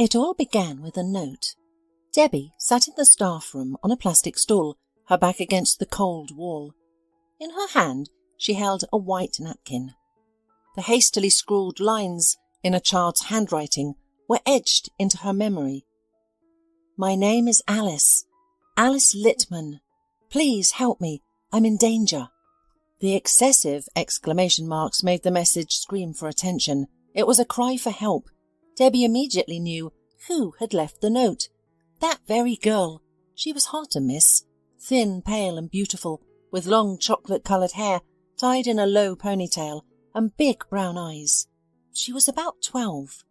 It all began with a note. Debbie sat in the staff room on a plastic stool, her back against the cold wall. In her hand she held a white napkin. The hastily scrawled lines in a child's handwriting were etched into her memory. "My name is Alice. Alice Littman. Please help me. I'm in danger." The excessive exclamation marks made the message scream for attention. It was a cry for help. Debbie immediately knew who had left the note. That very girl. She was hard to miss. Thin, pale and beautiful, with long chocolate-coloured hair tied in a low ponytail and big brown eyes. She was about 12.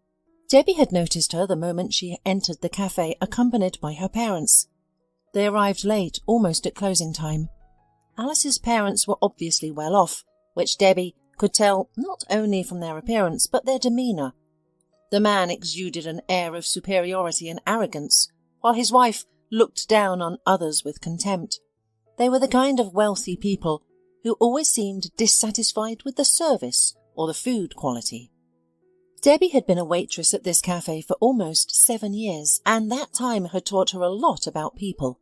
Debbie had noticed her the moment she entered the cafe accompanied by her parents. They arrived late, almost at closing time. Alice's parents were obviously well off, which Debbie could tell not only from their appearance but their demeanour. The man exuded an air of superiority and arrogance, while his wife looked down on others with contempt. They were the kind of wealthy people who always seemed dissatisfied with the service or the food quality. Debbie had been a waitress at this cafe for almost 7 years, and that time had taught her a lot about people.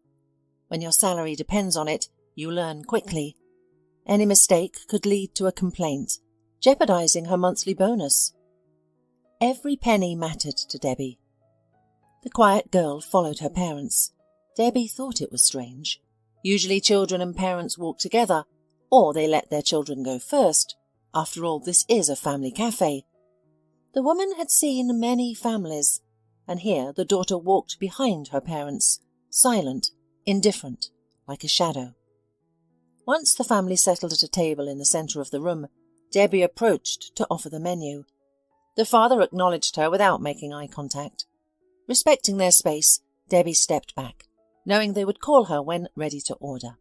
When your salary depends on it, you learn quickly. Any mistake could lead to a complaint, jeopardizing her monthly bonus. Every penny mattered to Debbie. The quiet girl followed her parents. Debbie thought it was strange. Usually children and parents walk together, or they let their children go first. After all, this is a family cafe. The woman had seen many families, and here the daughter walked behind her parents, silent, indifferent, like a shadow. Once the family settled at a table in the centre of the room, Debbie approached to offer the menu. The father acknowledged her without making eye contact. Respecting their space, Debbie stepped back, knowing they would call her when ready to order.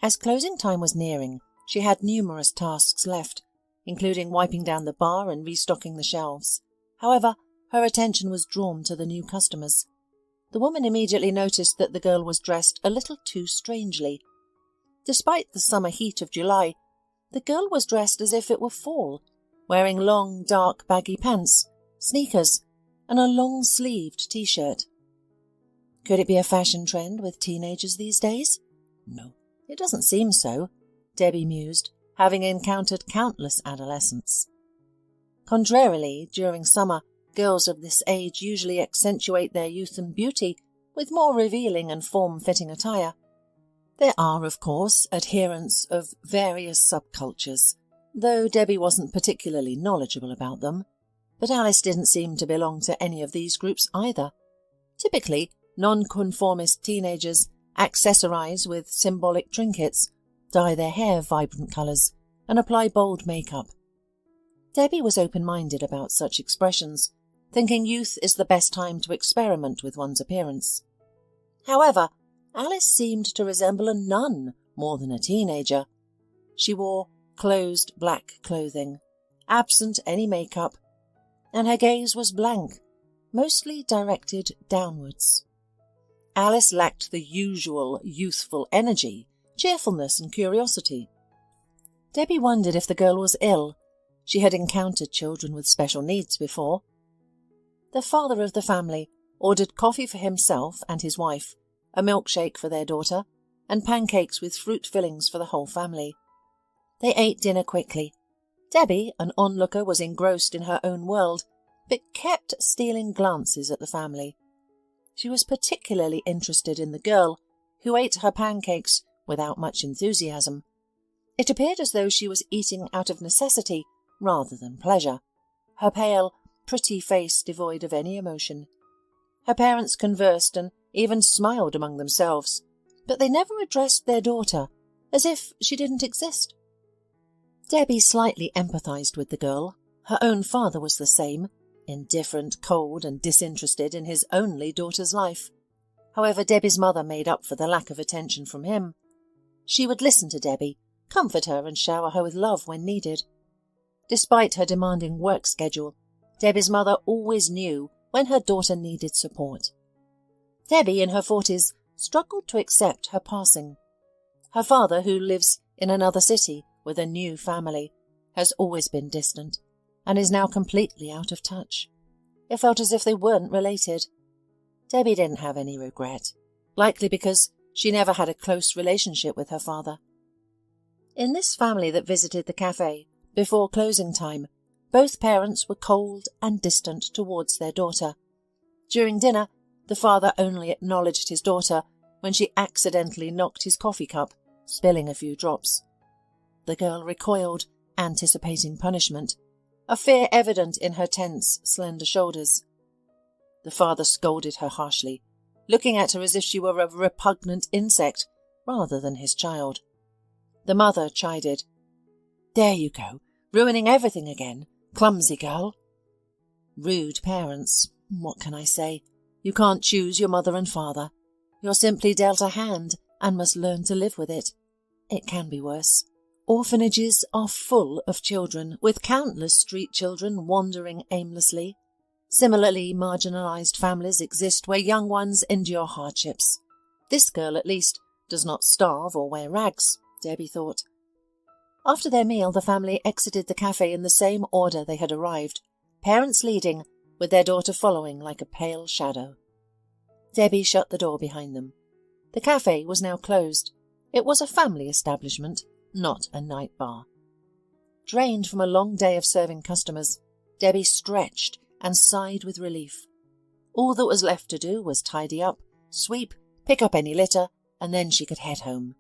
As closing time was nearing, she had numerous tasks left, including wiping down the bar and restocking the shelves. However, her attention was drawn to the new customers. The woman immediately noticed that the girl was dressed a little too strangely. Despite the summer heat of July, the girl was dressed as if it were fall, wearing long, dark, baggy pants, sneakers, and a long-sleeved T-shirt. Could it be a fashion trend with teenagers these days? No, it doesn't seem so, Debbie mused, having encountered countless adolescents. Contrarily, during summer, girls of this age usually accentuate their youth and beauty with more revealing and form-fitting attire. There are, of course, adherents of various subcultures, though Debbie wasn't particularly knowledgeable about them. But Alice didn't seem to belong to any of these groups either. Typically, nonconformist teenagers accessorize with symbolic trinkets, dye their hair vibrant colours, and apply bold makeup. Debbie was open-minded about such expressions, thinking youth is the best time to experiment with one's appearance. However, Alice seemed to resemble a nun more than a teenager. She wore closed black clothing, absent any makeup, and her gaze was blank, mostly directed downwards. Alice lacked the usual youthful energy, cheerfulness and curiosity. Debbie wondered if the girl was ill. She had encountered children with special needs before. The father of the family ordered coffee for himself and his wife, a milkshake for their daughter, and pancakes with fruit fillings for the whole family. They ate dinner quickly. Debbie, an onlooker, was engrossed in her own world, but kept stealing glances at the family. She was particularly interested in the girl, who ate her pancakes without much enthusiasm. It appeared as though she was eating out of necessity rather than pleasure, her pale, pretty face devoid of any emotion. Her parents conversed and even smiled among themselves, but they never addressed their daughter, as if she didn't exist. Debbie slightly empathized with the girl. Her own father was the same, indifferent, cold, and disinterested in his only daughter's life. However, Debbie's mother made up for the lack of attention from him. She would listen to Debbie, comfort her, and shower her with love when needed. Despite her demanding work schedule, Debbie's mother always knew when her daughter needed support. Debbie, in her 40s, struggled to accept her passing. Her father, who lives in another city with a new family, has always been distant and is now completely out of touch. It felt as if they weren't related. Debbie didn't have any regret, likely because she never had a close relationship with her father. In this family that visited the cafe before closing time, both parents were cold and distant towards their daughter. During dinner, the father only acknowledged his daughter when she accidentally knocked his coffee cup, spilling a few drops. The girl recoiled, anticipating punishment, a fear evident in her tense, slender shoulders. The father scolded her harshly, looking at her as if she were a repugnant insect rather than his child. The mother chided. "There you go, ruining everything again, clumsy girl." Rude parents, what can I say? You can't choose your mother and father. You're simply dealt a hand and must learn to live with it. It can be worse. Orphanages are full of children, with countless street children wandering aimlessly. Similarly, marginalised families exist where young ones endure hardships. This girl, at least, does not starve or wear rags, Debbie thought. After their meal, the family exited the cafe in the same order they had arrived, parents leading, with their daughter following like a pale shadow. Debbie shut the door behind them. The cafe was now closed. It was a family establishment, not a night bar. Drained from a long day of serving customers, Debbie stretched and sighed with relief. All that was left to do was tidy up, sweep, pick up any litter, and then she could head home.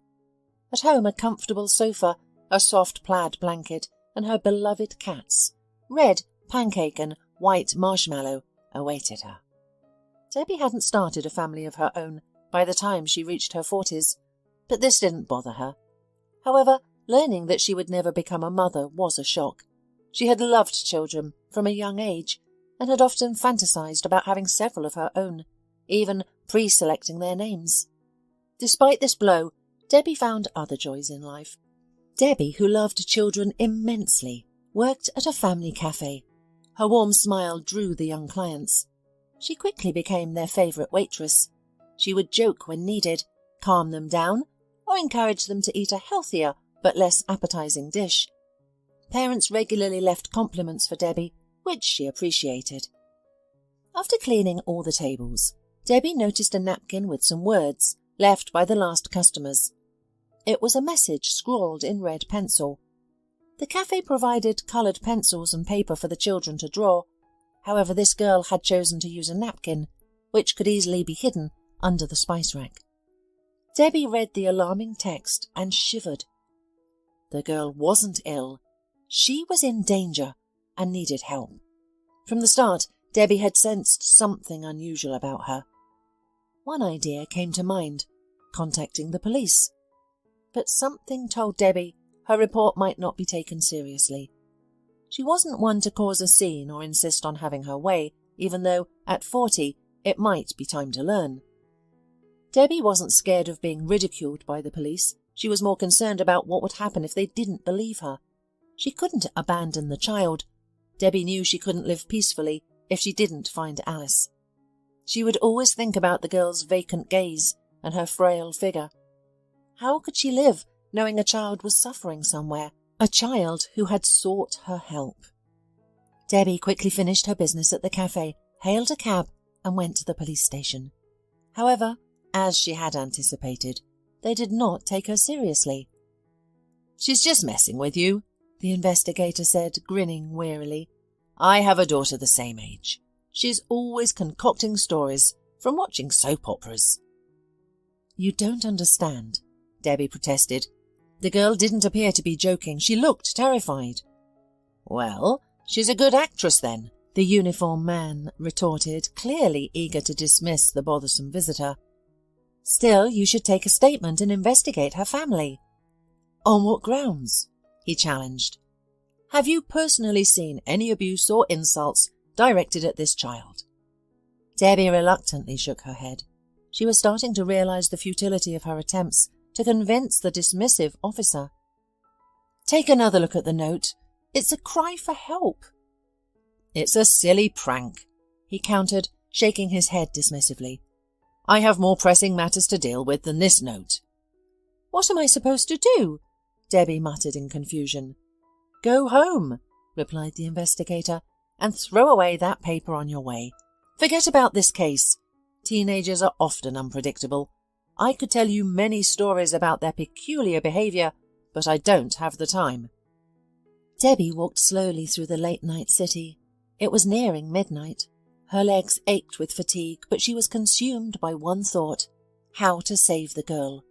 At home, a comfortable sofa, a soft plaid blanket, and her beloved cats, Red, Pancake, and White Marshmallow, awaited her. Debbie hadn't started a family of her own by the time she reached her 40s, but this didn't bother her. However, learning that she would never become a mother was a shock. She had loved children from a young age and had often fantasized about having several of her own, even pre-selecting their names. Despite this blow, Debbie found other joys in life. Debbie, who loved children immensely, worked at a family cafe. Her warm smile drew the young clients. She quickly became their favourite waitress. She would joke when needed, calm them down, or encourage them to eat a healthier but less appetising dish. Parents regularly left compliments for Debbie, which she appreciated. After cleaning all the tables, Debbie noticed a napkin with some words left by the last customers. It was a message scrawled in red pencil. The cafe provided coloured pencils and paper for the children to draw. However, this girl had chosen to use a napkin, which could easily be hidden under the spice rack. Debbie read the alarming text and shivered. The girl wasn't ill. She was in danger and needed help. From the start, Debbie had sensed something unusual about her. One idea came to mind, contacting the police. But something told Debbie her report might not be taken seriously. She wasn't one to cause a scene or insist on having her way, even though, at 40, it might be time to learn. Debbie wasn't scared of being ridiculed by the police. She was more concerned about what would happen if they didn't believe her. She couldn't abandon the child. Debbie knew she couldn't live peacefully if she didn't find Alice. She would always think about the girl's vacant gaze and her frail figure. How could she live knowing a child was suffering somewhere, a child who had sought her help? Debbie quickly finished her business at the cafe, hailed a cab, and went to the police station. However, as she had anticipated, they did not take her seriously. "She's just messing with you," the investigator said, grinning wearily. "I have a daughter the same age. She's always concocting stories from watching soap operas." "You don't understand," Debbie protested. The girl didn't appear to be joking. She looked terrified. "Well, she's a good actress then," the uniformed man retorted, clearly eager to dismiss the bothersome visitor. "Still, you should take a statement and investigate her family." "On what grounds?" he challenged. "Have you personally seen any abuse or insults directed at this child?" Debbie reluctantly shook her head. She was starting to realize the futility of her attempts to convince the dismissive officer. "Take another look at the note. It's a cry for help." "It's a silly prank," he countered, shaking his head dismissively. "I have more pressing matters to deal with than this note." "What am I supposed to do?" Debbie muttered in confusion. "Go home," replied the investigator, and throw away that paper on your way. Forget about this case. Teenagers are often unpredictable. I could tell you many stories about their peculiar behaviour, but I don't have the time." Debbie walked slowly through the late-night city. It was nearing midnight. Her legs ached with fatigue, but she was consumed by one thought: how to save the girl.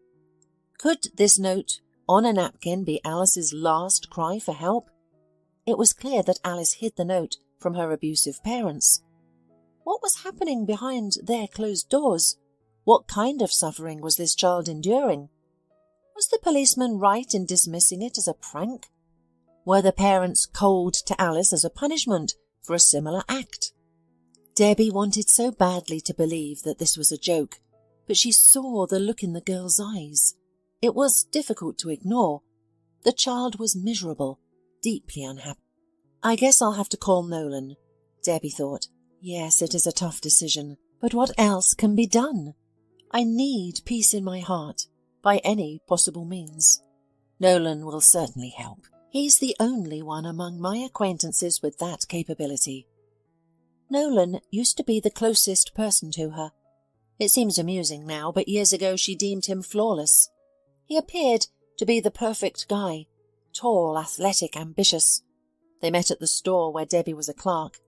Could this note on a napkin be Alice's last cry for help? It was clear that Alice hid the note from her abusive parents. What was happening behind their closed doors? What kind of suffering was this child enduring? Was the policeman right in dismissing it as a prank? Were the parents cold to Alice as a punishment for a similar act? Debbie wanted so badly to believe that this was a joke, but she saw the look in the girl's eyes. It was difficult to ignore. The child was miserable, deeply unhappy. "I guess I'll have to call Nolan," Debbie thought. "Yes, it is a tough decision, but what else can be done? I need peace in my heart, by any possible means. Nolan will certainly help. He's the only one among my acquaintances with that capability." Nolan used to be the closest person to her. It seems amusing now, but years ago she deemed him flawless. He appeared to be the perfect guy, tall, athletic, ambitious. They met at the store where Debbie was a clerk.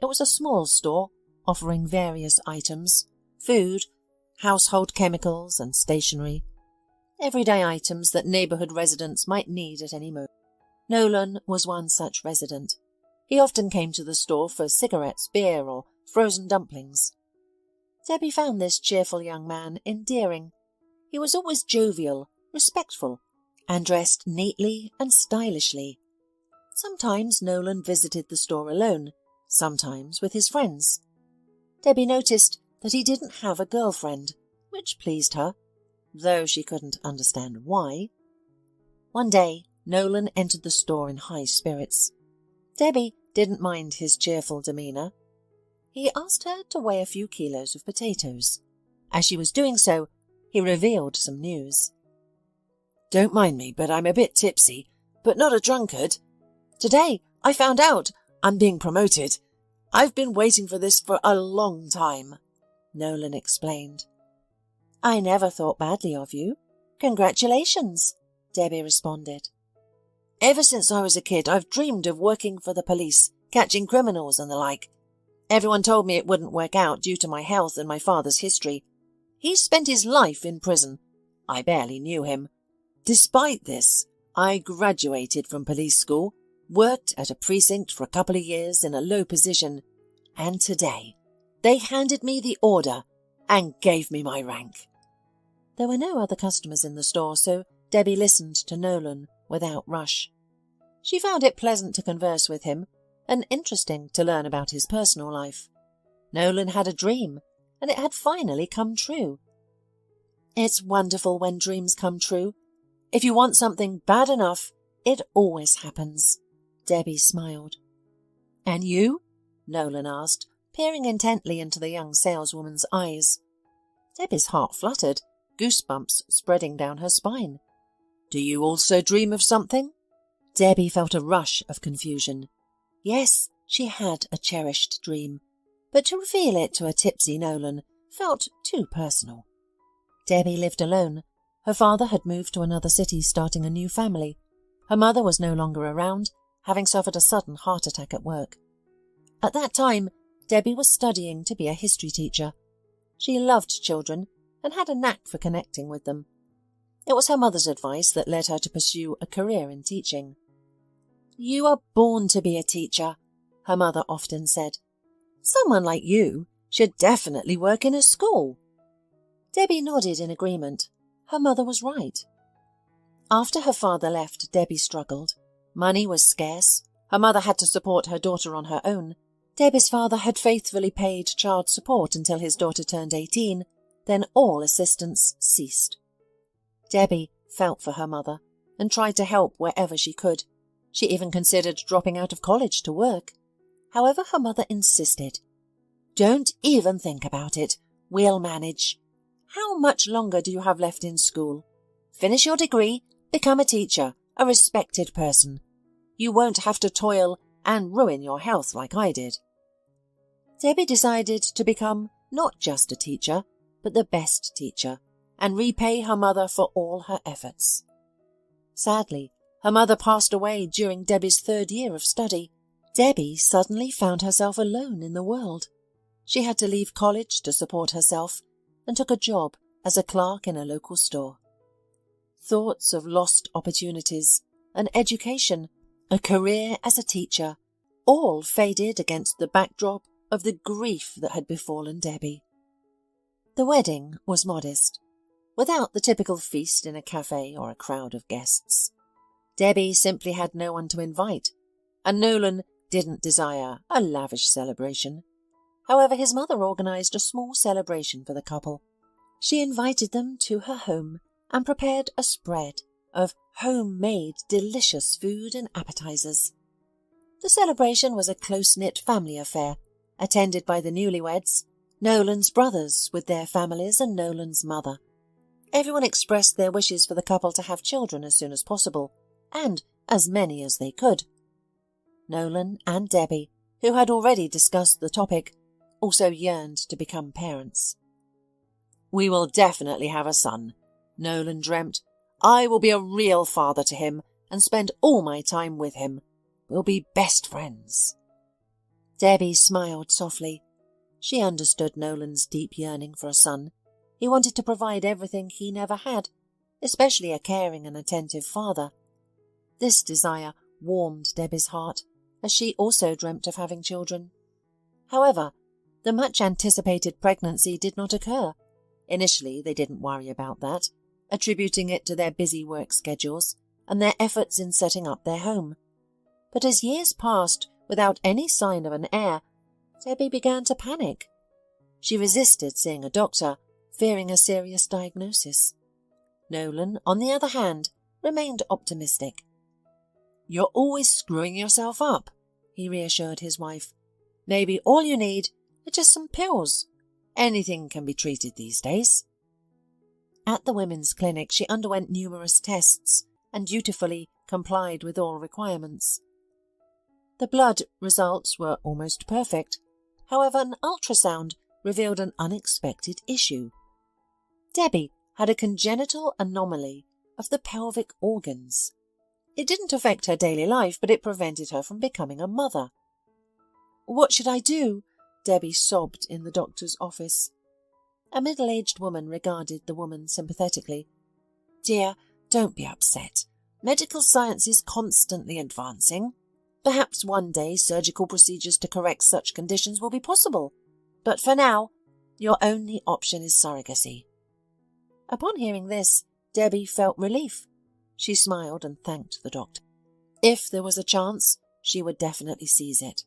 It was a small store, offering various items: food, household chemicals and stationery. Everyday items that neighbourhood residents might need at any moment. Nolan was one such resident. He often came to the store for cigarettes, beer, or frozen dumplings. Debbie found this cheerful young man endearing. He was always jovial, respectful, and dressed neatly and stylishly. Sometimes Nolan visited the store alone, sometimes with his friends. Debbie noticed that he didn't have a girlfriend, which pleased her, though she couldn't understand why. One day, Nolan entered the store in high spirits. Debbie didn't mind his cheerful demeanour. He asked her to weigh a few kilos of potatoes. As she was doing so, he revealed some news. "Don't mind me, but I'm a bit tipsy, but not a drunkard. Today I found out I'm being promoted. I've been waiting for this for a long time," Nolan explained. "I never thought badly of you. Congratulations," Debbie responded. "Ever since I was a kid, I've dreamed of working for the police, catching criminals and the like. Everyone told me it wouldn't work out due to my health and my father's history. He spent his life in prison. I barely knew him. Despite this, I graduated from police school, worked at a precinct for a couple of years in a low position, and today they handed me the order and gave me my rank." There were no other customers in the store, so Debbie listened to Nolan without rush. She found it pleasant to converse with him, and interesting to learn about his personal life. Nolan had a dream, and it had finally come true. It's wonderful when dreams come true. If you want something bad enough, it always happens. Debbie smiled. "And you?" Nolan asked, peering intently into the young saleswoman's eyes. Debbie's heart fluttered, goosebumps spreading down her spine. "Do you also dream of something?" Debbie felt a rush of confusion. Yes, she had a cherished dream, but to reveal it to a tipsy Nolan felt too personal. Debbie lived alone. Her father had moved to another city, starting a new family. Her mother was no longer around, having suffered a sudden heart attack at work. At that time, Debbie was studying to be a history teacher. She loved children and had a knack for connecting with them. It was her mother's advice that led her to pursue a career in teaching. "You are born to be a teacher," her mother often said. "Someone like you should definitely work in a school." Debbie nodded in agreement. Her mother was right. After her father left, Debbie struggled. Money was scarce. Her mother had to support her daughter on her own. Debbie's father had faithfully paid child support until his daughter turned 18, then all assistance ceased. Debbie felt for her mother and tried to help wherever she could. She even considered dropping out of college to work. However, her mother insisted. "Don't even think about it. We'll manage. How much longer do you have left in school? Finish your degree, become a teacher, a respected person. You won't have to toil and ruin your health like I did. Debbie decided to become not just a teacher, but the best teacher, and repay her mother for all her efforts. Sadly, her mother passed away during Debbie's 3rd year of study. Debbie suddenly found herself alone in the world. She had to leave college to support herself and took a job as a clerk in a local store. Thoughts of lost opportunities, an education, a career as a teacher, all faded against the backdrop of the grief that had befallen Debbie. The wedding was modest, without the typical feast in a cafe or a crowd of guests. Debbie simply had no one to invite, and Nolan didn't desire a lavish celebration. However, his mother organised a small celebration for the couple. She invited them to her home and prepared a spread of homemade delicious food and appetizers. The celebration was a close-knit family affair, attended by the newlyweds, Nolan's brothers with their families, and Nolan's mother. Everyone expressed their wishes for the couple to have children as soon as possible, and as many as they could. Nolan and Debbie, who had already discussed the topic, also yearned to become parents. "We will definitely have a son," Nolan dreamt. "I will be a real father to him and spend all my time with him. We'll be best friends." Debbie smiled softly. She understood Nolan's deep yearning for a son. He wanted to provide everything he never had, especially a caring and attentive father. This desire warmed Debbie's heart, as she also dreamt of having children. However, the much-anticipated pregnancy did not occur. Initially, they didn't worry about that, attributing it to their busy work schedules and their efforts in setting up their home. But as years passed without any sign of an heir, Debbie began to panic. She resisted seeing a doctor, fearing a serious diagnosis. Nolan, on the other hand, remained optimistic. "You're always screwing yourself up," he reassured his wife. "Maybe all you need are just some pills. Anything can be treated these days." At the women's clinic, she underwent numerous tests and dutifully complied with all requirements. The blood results were almost perfect. However, an ultrasound revealed an unexpected issue. Debbie had a congenital anomaly of the pelvic organs. It didn't affect her daily life, but it prevented her from becoming a mother. "What should I do?" Debbie sobbed in the doctor's office. A middle-aged woman regarded the woman sympathetically. "Dear, don't be upset. Medical science is constantly advancing. Perhaps one day surgical procedures to correct such conditions will be possible. But for now, your only option is surrogacy." Upon hearing this, Debbie felt relief. She smiled and thanked the doctor. If there was a chance, she would definitely seize it.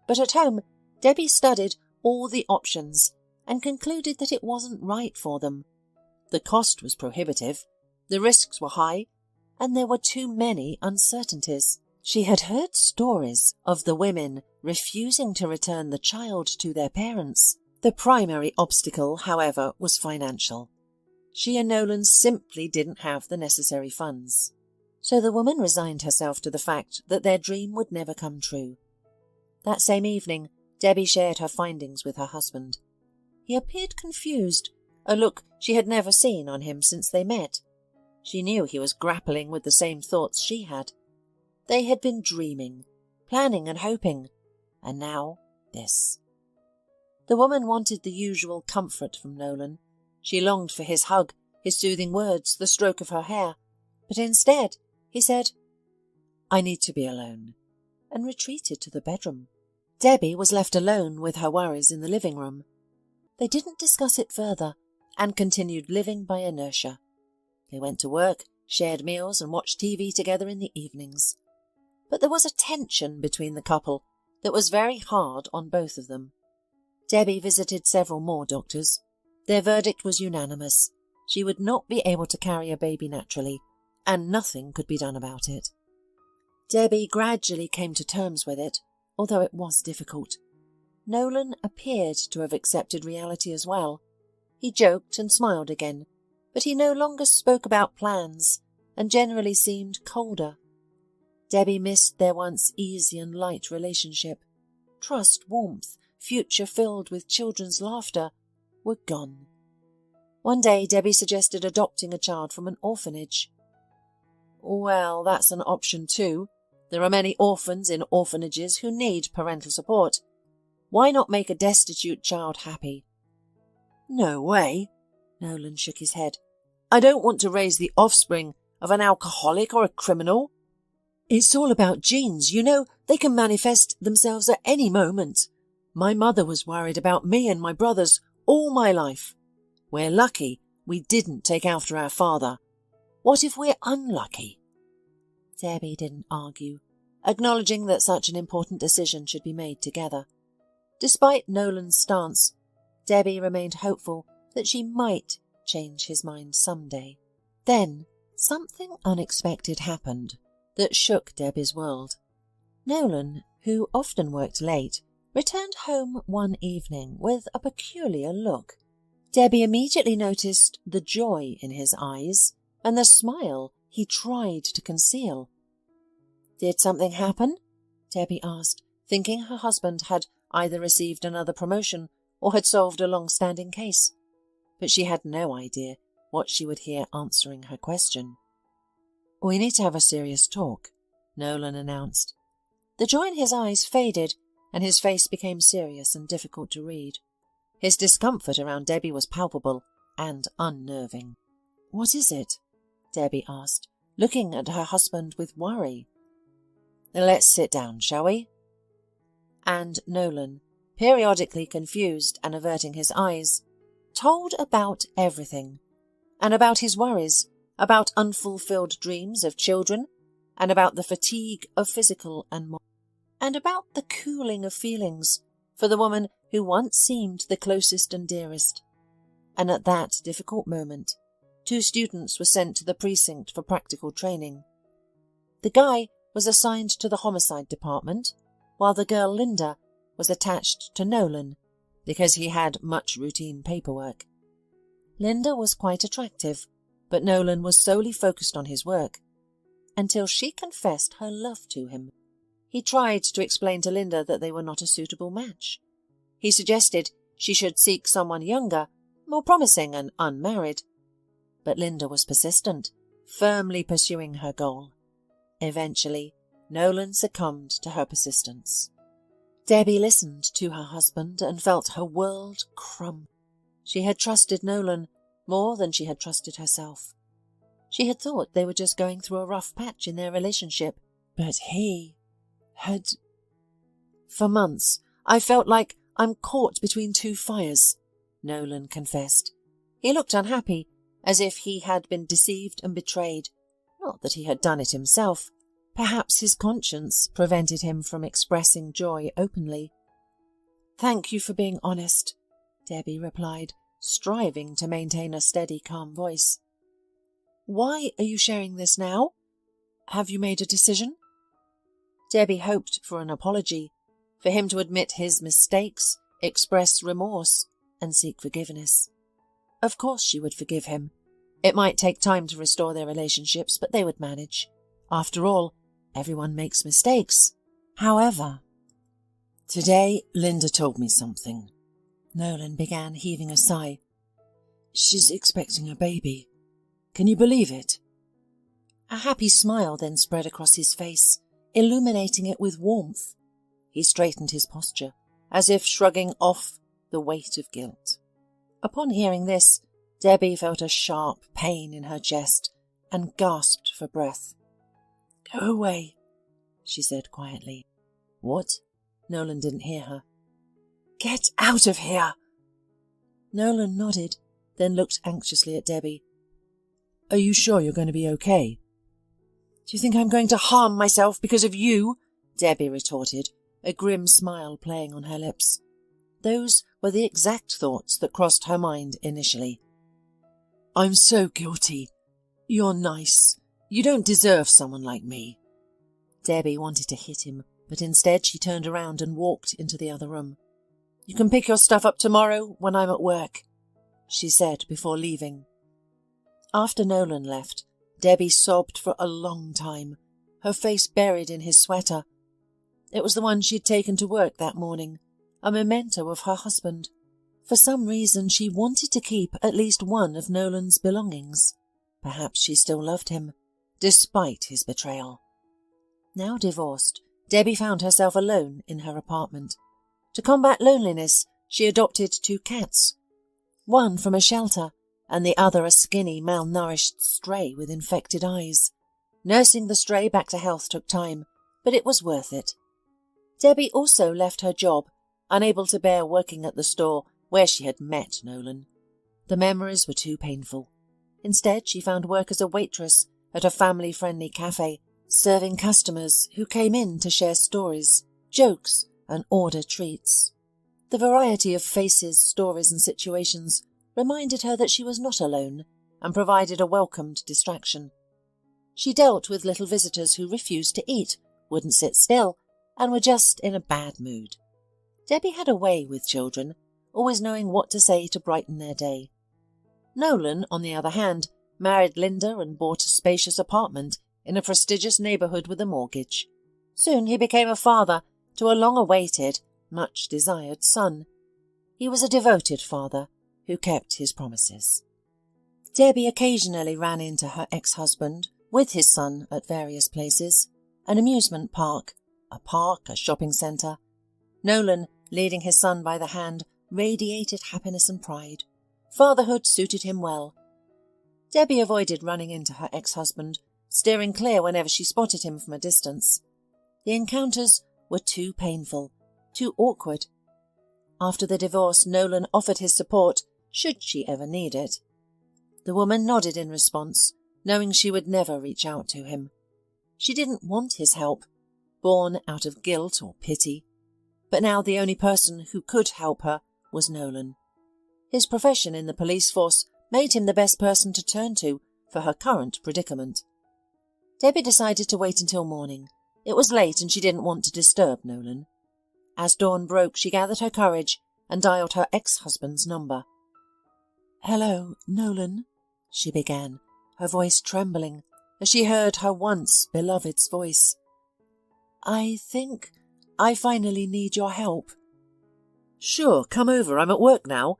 But at home, Debbie studied all the options and concluded that it wasn't right for them. The cost was prohibitive, the risks were high, and there were too many uncertainties. She had heard stories of the women refusing to return the child to their parents. The primary obstacle, however, was financial. She and Nolan simply didn't have the necessary funds. So the woman resigned herself to the fact that their dream would never come true. That same evening, Debbie shared her findings with her husband. He appeared confused, a look she had never seen on him since they met. She knew he was grappling with the same thoughts she had. They had been dreaming, planning and hoping, and now this. The woman wanted the usual comfort from Nolan. She longed for his hug, his soothing words, the stroke of her hair. But instead, he said, "I need to be alone," and retreated to the bedroom. Debbie was left alone with her worries in the living room. They didn't discuss it further and continued living by inertia. They went to work, shared meals and watched TV together in the evenings. But there was a tension between the couple that was very hard on both of them. Debbie visited several more doctors. Their verdict was unanimous. She would not be able to carry a baby naturally, and nothing could be done about it. Debbie gradually came to terms with it, although it was difficult. Nolan appeared to have accepted reality as well. He joked and smiled again, but he no longer spoke about plans and generally seemed colder. Debbie missed their once easy and light relationship. Trust, warmth, future filled with children's laughter were gone. One day Debbie suggested adopting a child from an orphanage. Well, that's an option too. There are many orphans in orphanages who need parental support. Why not make a destitute child happy? No way. Nolan shook his head. I don't want to raise the offspring of an alcoholic or a criminal. It's all about genes, you know, they can manifest themselves at any moment. My mother was worried about me and my brothers all my life. We're lucky we didn't take after our father. What if we're unlucky? Debbie didn't argue, acknowledging that such an important decision should be made together. Despite Nolan's stance, Debbie remained hopeful that she might change his mind someday. Then something unexpected happened that shook Debbie's world. Nolan, who often worked late, returned home one evening with a peculiar look. Debbie immediately noticed the joy in his eyes and the smile he tried to conceal. Did something happen? Debbie asked, thinking her husband had either received another promotion or had solved a long-standing case. But she had no idea what she would hear answering her question. We need to have a serious talk, Nolan announced. The joy in his eyes faded, and his face became serious and difficult to read. His discomfort around Debbie was palpable and unnerving. What is it? Debbie asked, looking at her husband with worry. Let's sit down, shall we? And Nolan, periodically confused and averting his eyes, told about everything, and about his worries, about unfulfilled dreams of children, and about the fatigue of physical and moral, and about the cooling of feelings for the woman who once seemed the closest and dearest. And at that difficult moment, 2 students were sent to the precinct for practical training. The guy was assigned to the homicide department, while the girl Linda was attached to Nolan because he had much routine paperwork. Linda was quite attractive, but Nolan was solely focused on his work, until she confessed her love to him. He tried to explain to Linda that they were not a suitable match. He suggested she should seek someone younger, more promising and unmarried. But Linda was persistent, firmly pursuing her goal. Eventually, Nolan succumbed to her persistence. Debbie listened to her husband and felt her world crumble. She had trusted Nolan more than she had trusted herself. She had thought they were just going through a rough patch in their relationship, but he had... For months, I felt like I'm caught between 2 fires, Nolan confessed. He looked unhappy, as if he had been deceived and betrayed. Not that he had done it himself. Perhaps his conscience prevented him from expressing joy openly. Thank you for being honest, Debbie replied, striving to maintain a steady, calm voice. Why are you sharing this now? Have you made a decision? Debbie hoped for an apology, for him to admit his mistakes, express remorse, and seek forgiveness. Of course she would forgive him. It might take time to restore their relationships, but they would manage. After all, everyone makes mistakes. However, today Linda told me something. Nolan began, heaving a sigh. She's expecting a baby. Can you believe it? A happy smile then spread across his face, illuminating it with warmth. He straightened his posture, as if shrugging off the weight of guilt. Upon hearing this, Debbie felt a sharp pain in her chest and gasped for breath. Go away, she said quietly. What? Nolan didn't hear her. Get out of here! Nolan nodded, then looked anxiously at Debbie. Are you sure you're going to be okay? Do you think I'm going to harm myself because of you? Debbie retorted, a grim smile playing on her lips. Those were the exact thoughts that crossed her mind initially. I'm so guilty. You're nice. You don't deserve someone like me. Debbie wanted to hit him, but instead she turned around and walked into the other room. You can pick your stuff up tomorrow when I'm at work, she said before leaving. After Nolan left, Debbie sobbed for a long time, her face buried in his sweater. It was the one she'd taken to work that morning, a memento of her husband. For some reason she wanted to keep at least one of Nolan's belongings. Perhaps she still loved him, despite his betrayal. Now divorced, Debbie found herself alone in her apartment. To combat loneliness, she adopted 2 cats, one from a shelter and the other a skinny, malnourished stray with infected eyes. Nursing the stray back to health took time, but it was worth it. Debbie also left her job, unable to bear working at the store where she had met Nolan. The memories were too painful. Instead, she found work as a waitress at a family-friendly cafe, serving customers who came in to share stories, jokes, and order treats. The variety of faces, stories, and situations reminded her that she was not alone and provided a welcomed distraction. She dealt with little visitors who refused to eat, wouldn't sit still, and were just in a bad mood. Debbie had a way with children, always knowing what to say to brighten their day. Nolan, on the other hand, married Linda and bought a spacious apartment in a prestigious neighbourhood with a mortgage. Soon he became a father to a long-awaited, much-desired son. He was a devoted father who kept his promises. Debbie occasionally ran into her ex-husband with his son at various places, an amusement park, a shopping centre. Nolan, leading his son by the hand, radiated happiness and pride. Fatherhood suited him well. Debbie avoided running into her ex-husband, steering clear whenever she spotted him from a distance. The encounters were too painful, too awkward. After the divorce, Nolan offered his support, should she ever need it. The woman nodded in response, knowing she would never reach out to him. She didn't want his help, born out of guilt or pity. But now the only person who could help her was Nolan. His profession in the police force made him the best person to turn to for her current predicament. Debbie decided to wait until morning. It was late and she didn't want to disturb Nolan. As dawn broke, she gathered her courage and dialed her ex-husband's number. "Hello, Nolan," she began, her voice trembling as she heard her once beloved's voice. "I think I finally need your help." "Sure, come over. I'm at work now.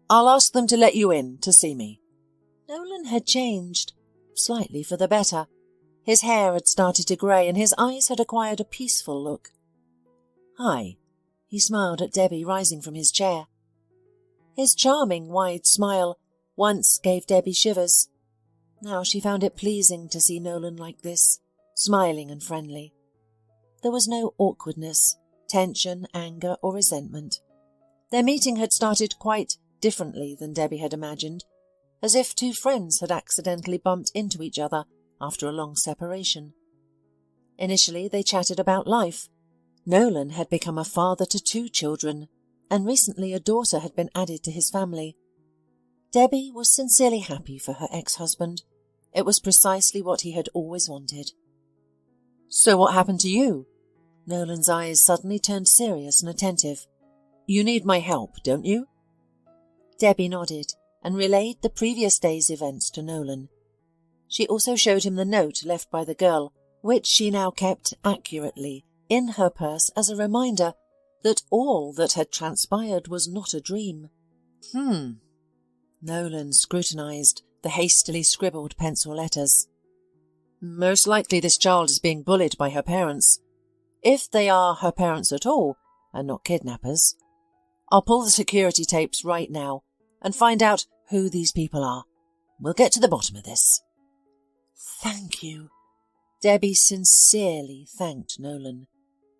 I'll ask them to let you in to see me." Nolan had changed, slightly for the better. His hair had started to grey and his eyes had acquired a peaceful look. "Hi," he smiled at Debbie, rising from his chair. His charming, wide smile once gave Debbie shivers. Now she found it pleasing to see Nolan like this, smiling and friendly. There was no awkwardness, tension, anger, or resentment. Their meeting had started quite differently than Debbie had imagined, as if 2 friends had accidentally bumped into each other after a long separation. Initially they chatted about life. Nolan had become a father to 2 children, and recently a daughter had been added to his family. Debbie was sincerely happy for her ex-husband. It was precisely what he had always wanted. "So what happened to you?" Nolan's eyes suddenly turned serious and attentive. "You need my help, don't you?" Debbie nodded and relayed the previous day's events to Nolan. She also showed him the note left by the girl, which she now kept accurately in her purse as a reminder that all that had transpired was not a dream. Nolan scrutinized the hastily scribbled pencil letters. "Most likely this child is being bullied by her parents. If they are her parents at all, and not kidnappers. I'll pull the security tapes right now and find out who these people are. We'll get to the bottom of this." "Thank you." Debbie sincerely thanked Nolan.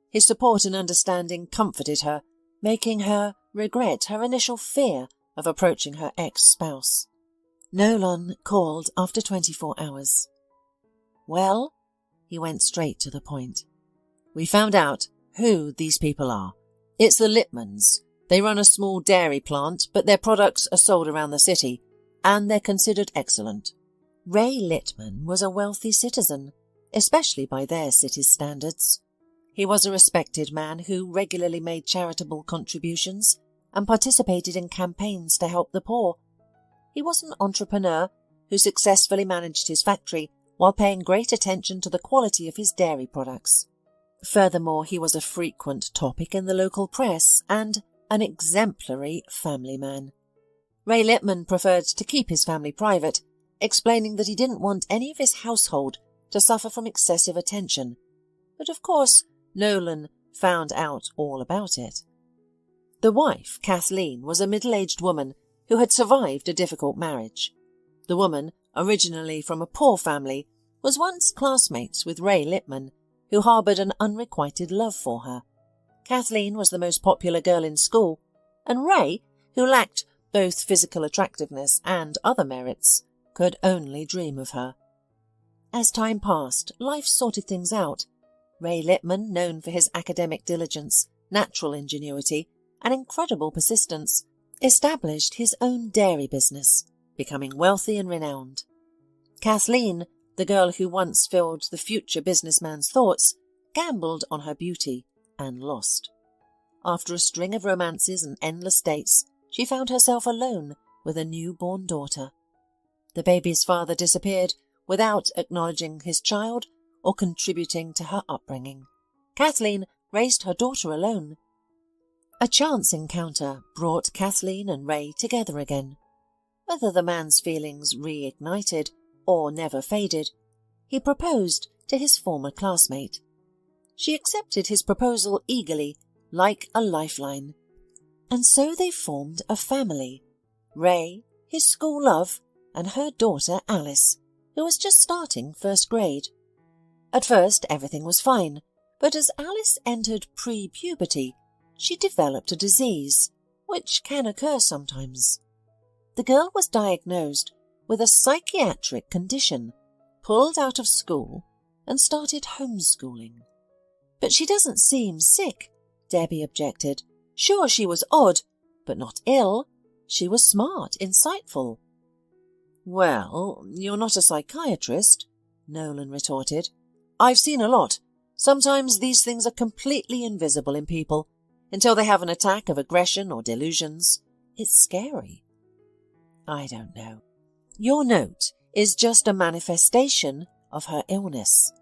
His support and understanding comforted her, making her regret her initial fear of approaching her ex-spouse. Nolan called after 24 hours. "Well?" He went straight to the point. "We found out who these people are. It's the Littmans. They run a small dairy plant, but their products are sold around the city, and they're considered excellent." Ray Littman was a wealthy citizen, especially by their city's standards. He was a respected man who regularly made charitable contributions and participated in campaigns to help the poor. He was an entrepreneur who successfully managed his factory while paying great attention to the quality of his dairy products. Furthermore, he was a frequent topic in the local press and an exemplary family man. Ray Littman preferred to keep his family private, explaining that he didn't want any of his household to suffer from excessive attention. But of course, Nolan found out all about it. The wife, Kathleen, was a middle-aged woman who had survived a difficult marriage. The woman, originally from a poor family, was once classmates with Ray Littman, who harboured an unrequited love for her. Kathleen was the most popular girl in school, and Ray, who lacked both physical attractiveness and other merits, could only dream of her. As time passed, life sorted things out. Ray Littman, known for his academic diligence, natural ingenuity, and incredible persistence, established his own dairy business, becoming wealthy and renowned. Kathleen, the girl who once filled the future businessman's thoughts, gambled on her beauty and lost. After a string of romances and endless dates, she found herself alone with a newborn daughter. The baby's father disappeared without acknowledging his child or contributing to her upbringing. Kathleen raised her daughter alone. A chance encounter brought Kathleen and Ray together again. Whether the man's feelings reignited or never faded, he proposed to his former classmate. She accepted his proposal eagerly, like a lifeline. And so they formed a family. Ray, his school love, and her daughter Alice, who was just starting first grade. At first everything was fine, but as Alice entered pre-puberty, she developed a disease, which can occur sometimes. The girl was diagnosed with a psychiatric condition, pulled out of school, and started homeschooling. But she doesn't seem sick, Debbie objected. Sure, she was odd, but not ill. She was smart, insightful. Well, you're not a psychiatrist, Nolan retorted. I've seen a lot. Sometimes these things are completely invisible in people, until they have an attack of aggression or delusions. It's scary. I don't know. Your note is just a manifestation of her illness.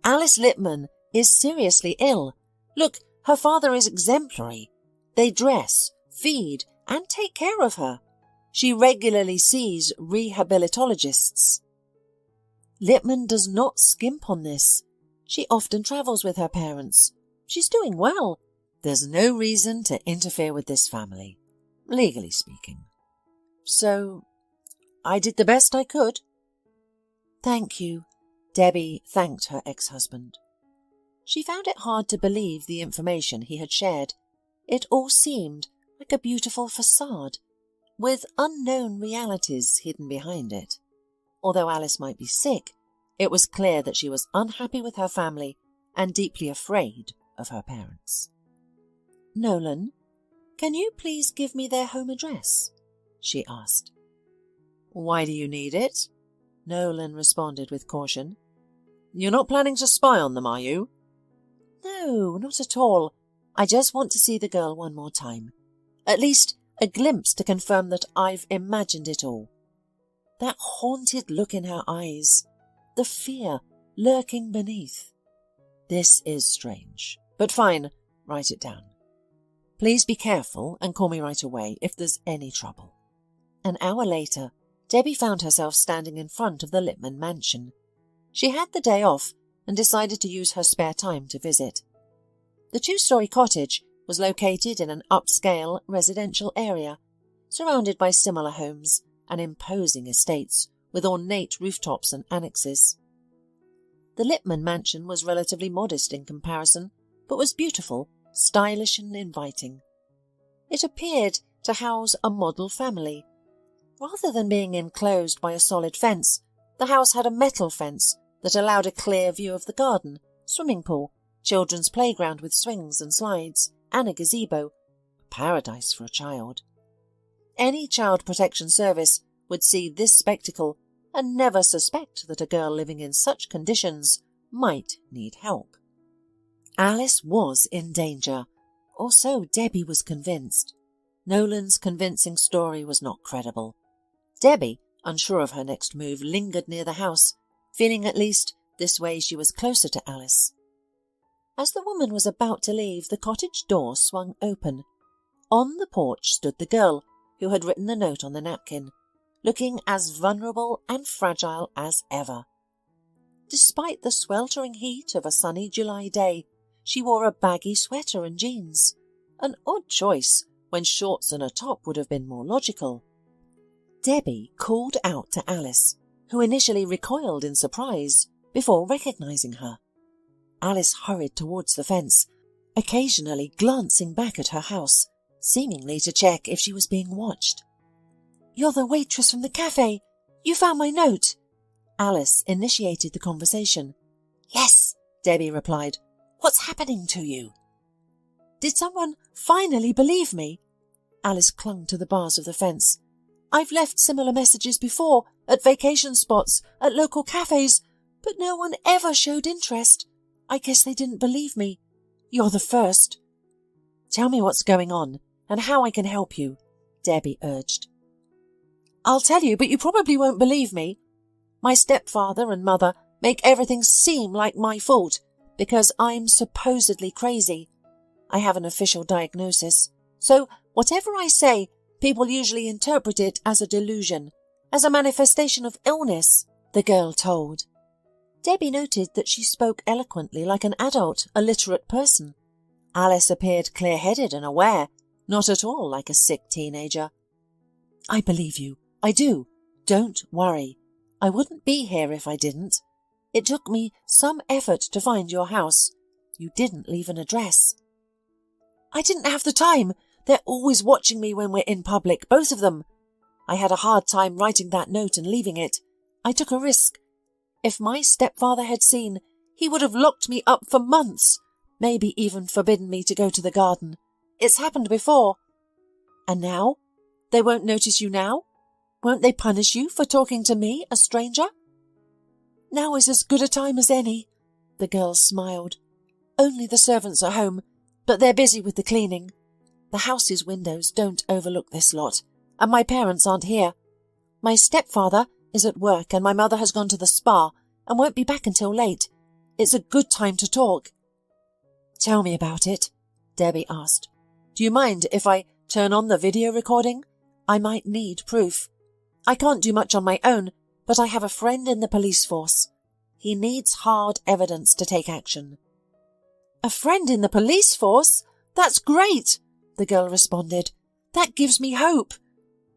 Alice Littman is seriously ill. Look, her father is exemplary. They dress, feed, and take care of her. She regularly sees rehabilitologists. Littman does not skimp on this. She often travels with her parents. She's doing well. There's no reason to interfere with this family, legally speaking. So, I did the best I could. Thank you, Debbie thanked her ex-husband. She found it hard to believe the information he had shared. It all seemed like a beautiful facade, with unknown realities hidden behind it. Although Alice might be sick, it was clear that she was unhappy with her family and deeply afraid of her parents. Nolan, can you please give me their home address? She asked. Why do you need it? Nolan responded with caution. You're not planning to spy on them, are you? No, not at all. I just want to see the girl one more time. At least a glimpse to confirm that I've imagined it all. That haunted look in her eyes, the fear lurking beneath. This is strange, but fine, write it down. Please be careful and call me right away if there's any trouble. An hour later, Debbie found herself standing in front of the Littman mansion. She had the day off and decided to use her spare time to visit. The two-story cottage was located in an upscale residential area, surrounded by similar homes and imposing estates with ornate rooftops and annexes. The Littman mansion was relatively modest in comparison, but was beautiful, stylish and inviting. It appeared to house a model family. Rather than being enclosed by a solid fence, the house had a metal fence that allowed a clear view of the garden, swimming pool, children's playground with swings and slides, and a gazebo. Paradise for a child. Any child protection service would see this spectacle and never suspect that a girl living in such conditions might need help. Alice was in danger, or so Debbie was convinced. Nolan's convincing story was not credible. Debbie, unsure of her next move, lingered near the house, feeling at least this way she was closer to Alice. As the woman was about to leave, the cottage door swung open. On the porch stood the girl who had written the note on the napkin, looking as vulnerable and fragile as ever. Despite the sweltering heat of a sunny July day, she wore a baggy sweater and jeans, an odd choice when shorts and a top would have been more logical. Debbie called out to Alice, who initially recoiled in surprise before recognising her. Alice hurried towards the fence, occasionally glancing back at her house, seemingly to check if she was being watched. "You're the waitress from the cafe. You found my note." Alice initiated the conversation. "Yes," Debbie replied. "What's happening to you?" "Did someone finally believe me?" Alice clung to the bars of the fence. "I've left similar messages before, at vacation spots, at local cafes, but no one ever showed interest. I guess they didn't believe me. You're the first." "Tell me what's going on and how I can help you," Debbie urged. "I'll tell you, but you probably won't believe me. My stepfather and mother make everything seem like my fault because I'm supposedly crazy. I have an official diagnosis, so whatever I say, people usually interpret it as a delusion, as a manifestation of illness," the girl told. Debbie noted that she spoke eloquently like an adult, a literate person. Alice appeared clear-headed and aware, not at all like a sick teenager. "I believe you. I do. Don't worry. I wouldn't be here if I didn't. It took me some effort to find your house. You didn't leave an address." "I didn't have the time. They're always watching me when we're in public, both of them. I had a hard time writing that note and leaving it. I took a risk. If my stepfather had seen, he would have locked me up for months, maybe even forbidden me to go to the garden. It's happened before." "And now? They won't notice you now? Won't they punish you for talking to me, a stranger?" "Now is as good a time as any," the girl smiled. "Only the servants are home, but they're busy with the cleaning. The house's windows don't overlook this lot, and my parents aren't here. My stepfather is at work and my mother has gone to the spa and won't be back until late. It's a good time to talk." "Tell me about it," Debbie asked. "Do you mind if I turn on the video recording? I might need proof. I can't do much on my own, but I have a friend in the police force. He needs hard evidence to take action." "A friend in the police force? That's great," the girl responded. "That gives me hope.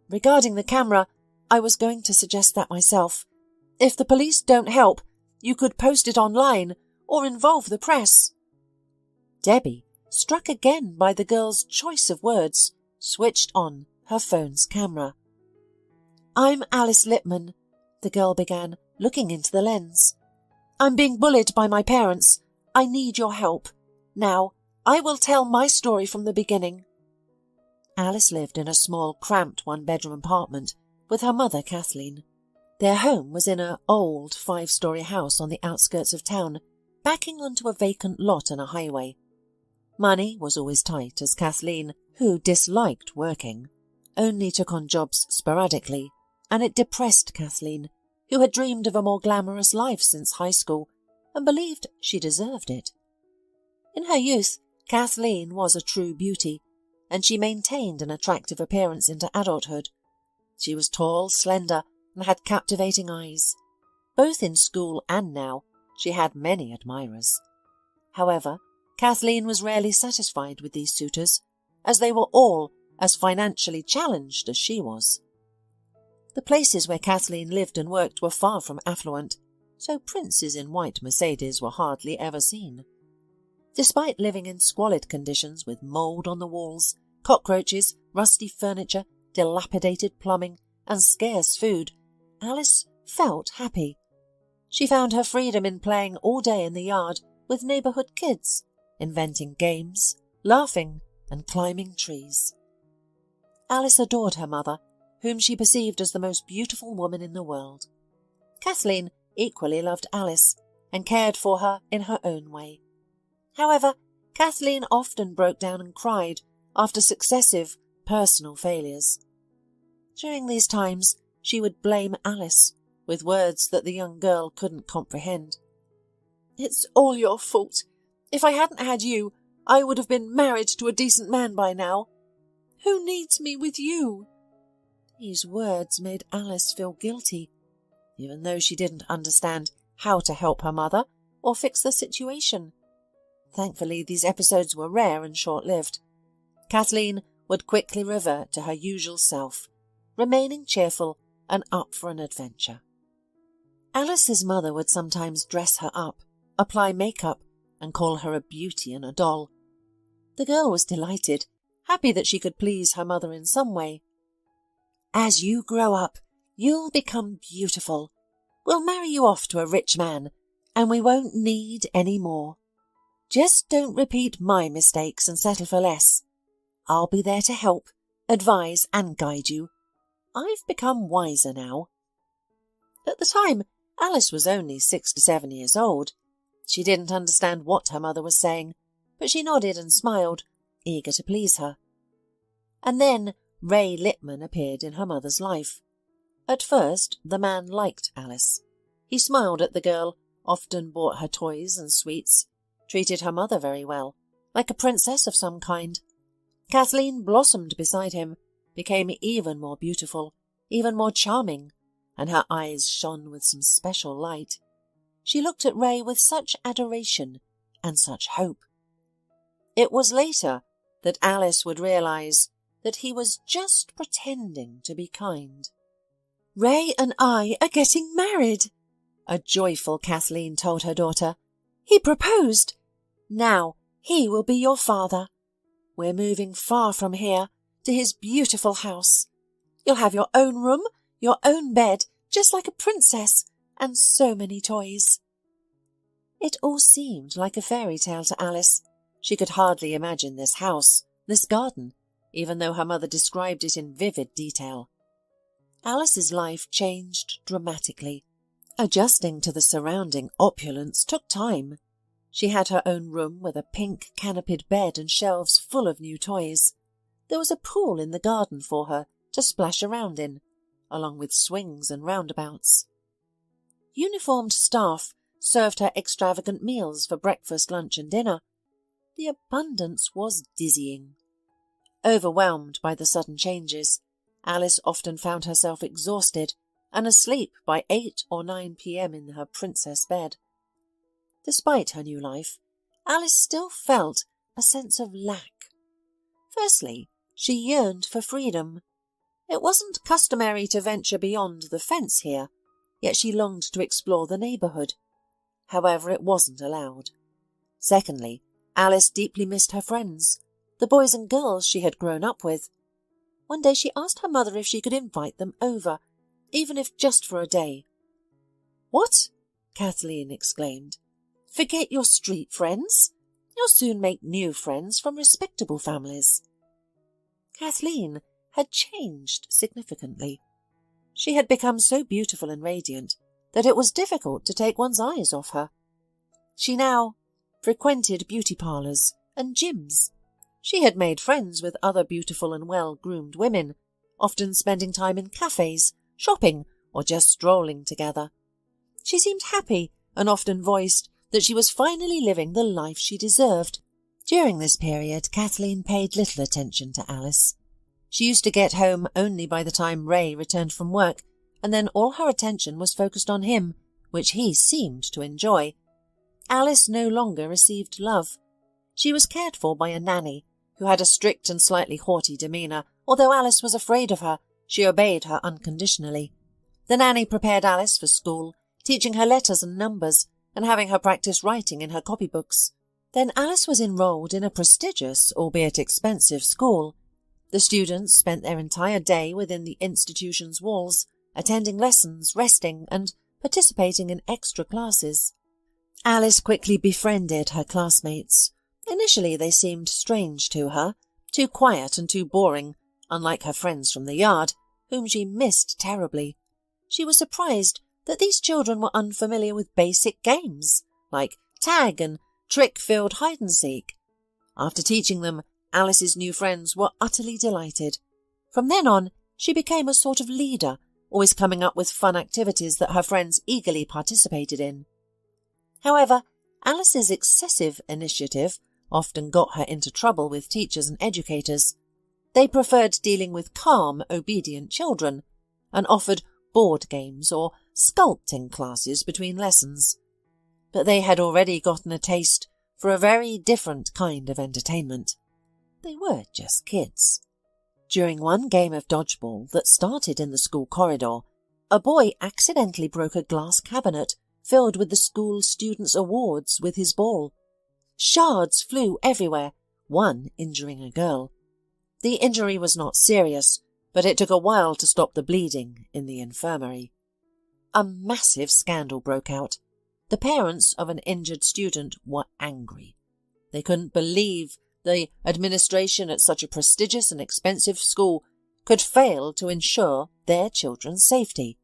Regarding the camera, I was going to suggest that myself. If the police don't help, you could post it online or involve the press." Debbie, struck again by the girl's choice of words, switched on her phone's camera. "I'm Alice Littman," the girl began, looking into the lens. "I'm being bullied by my parents. I need your help. Now, I will tell my story from the beginning." Alice lived in a small, cramped one-bedroom apartment with her mother, Kathleen. Their home was in an old 5-story house on the outskirts of town, backing onto a vacant lot on a highway. Money was always tight, as Kathleen, who disliked working, only took on jobs sporadically, and it depressed Kathleen, who had dreamed of a more glamorous life since high school and believed she deserved it. In her youth, Kathleen was a true beauty, and she maintained an attractive appearance into adulthood. She was tall, slender, and had captivating eyes. Both in school and now, she had many admirers. However, Kathleen was rarely satisfied with these suitors, as they were all as financially challenged as she was. The places where Kathleen lived and worked were far from affluent, so princes in white Mercedes were hardly ever seen. Despite living in squalid conditions with mould on the walls, cockroaches, rusty furniture, dilapidated plumbing, and scarce food, Alice felt happy. She found her freedom in playing all day in the yard with neighbourhood kids, inventing games, laughing, and climbing trees. Alice adored her mother, whom she perceived as the most beautiful woman in the world. Kathleen equally loved Alice and cared for her in her own way. However, Kathleen often broke down and cried after successive personal failures. During these times, she would blame Alice, with words that the young girl couldn't comprehend. "It's all your fault. If I hadn't had you, I would have been married to a decent man by now. Who needs me with you?" These words made Alice feel guilty, even though she didn't understand how to help her mother or fix the situation. Thankfully, these episodes were rare and short-lived. Kathleen would quickly revert to her usual self, remaining cheerful and up for an adventure. Alice's mother would sometimes dress her up, apply makeup, and call her a beauty and a doll. The girl was delighted, happy that she could please her mother in some way. "As you grow up, you'll become beautiful. We'll marry you off to a rich man, and we won't need any more. Just don't repeat my mistakes and settle for less. I'll be there to help, advise and guide you. I've become wiser now." At the time, Alice was only 6 to 7 years old. She didn't understand what her mother was saying, but she nodded and smiled, eager to please her. And then Ray Littman appeared in her mother's life. At first, the man liked Alice. He smiled at the girl, often bought her toys and sweets, treated her mother very well, like a princess of some kind. Kathleen blossomed beside him, became even more beautiful, even more charming, and her eyes shone with some special light. She looked at Ray with such adoration and such hope. It was later that Alice would realize that he was just pretending to be kind. "Ray and I are getting married," a joyful Kathleen told her daughter. "He proposed. Now he will be your father. We're moving far from here, to his beautiful house. You'll have your own room, your own bed, just like a princess, and so many toys." It all seemed like a fairy tale to Alice. She could hardly imagine this house, this garden, even though her mother described it in vivid detail. Alice's life changed dramatically. Adjusting to the surrounding opulence took time. She had her own room with a pink canopied bed and shelves full of new toys. There was a pool in the garden for her to splash around in, along with swings and roundabouts. Uniformed staff served her extravagant meals for breakfast, lunch and dinner. The abundance was dizzying. Overwhelmed by the sudden changes, Alice often found herself exhausted and asleep by 8 or 9 p.m. in her princess bed. Despite her new life, Alice still felt a sense of lack. Firstly, she yearned for freedom. It wasn't customary to venture beyond the fence here, yet she longed to explore the neighbourhood. However, it wasn't allowed. Secondly, Alice deeply missed her friends, the boys and girls she had grown up with. One day she asked her mother if she could invite them over, even if just for a day. "What?" Kathleen exclaimed. "Forget your street friends. You'll soon make new friends from respectable families." Kathleen had changed significantly. She had become so beautiful and radiant that it was difficult to take one's eyes off her. She now frequented beauty parlours and gyms. She had made friends with other beautiful and well-groomed women, often spending time in cafes, shopping, or just strolling together. She seemed happy and often voiced that she was finally living the life she deserved. During this period, Kathleen paid little attention to Alice. She used to get home only by the time Ray returned from work, and then all her attention was focused on him, which he seemed to enjoy. Alice no longer received love. She was cared for by a nanny, who had a strict and slightly haughty demeanour. Although Alice was afraid of her, she obeyed her unconditionally. The nanny prepared Alice for school, teaching her letters and numbers, and having her practice writing in her copybooks. Then Alice was enrolled in a prestigious, albeit expensive, school. The students spent their entire day within the institution's walls, attending lessons, resting, and participating in extra classes. Alice quickly befriended her classmates. Initially they seemed strange to her, too quiet and too boring, unlike her friends from the yard, whom she missed terribly. She was surprised that these children were unfamiliar with basic games, like tag and trick-filled hide-and-seek. After teaching them, Alice's new friends were utterly delighted. From then on, she became a sort of leader, always coming up with fun activities that her friends eagerly participated in. However, Alice's excessive initiative often got her into trouble with teachers and educators. They preferred dealing with calm, obedient children and offered board games or sculpting classes between lessons. But they had already gotten a taste for a very different kind of entertainment. They were just kids. During one game of dodgeball that started in the school corridor, a boy accidentally broke a glass cabinet filled with the school students' awards with his ball. Shards flew everywhere, one injuring a girl. The injury was not serious, but it took a while to stop the bleeding in the infirmary. A massive scandal broke out. The parents of an injured student were angry. They couldn't believe the administration at such a prestigious and expensive school could fail to ensure their children's safety.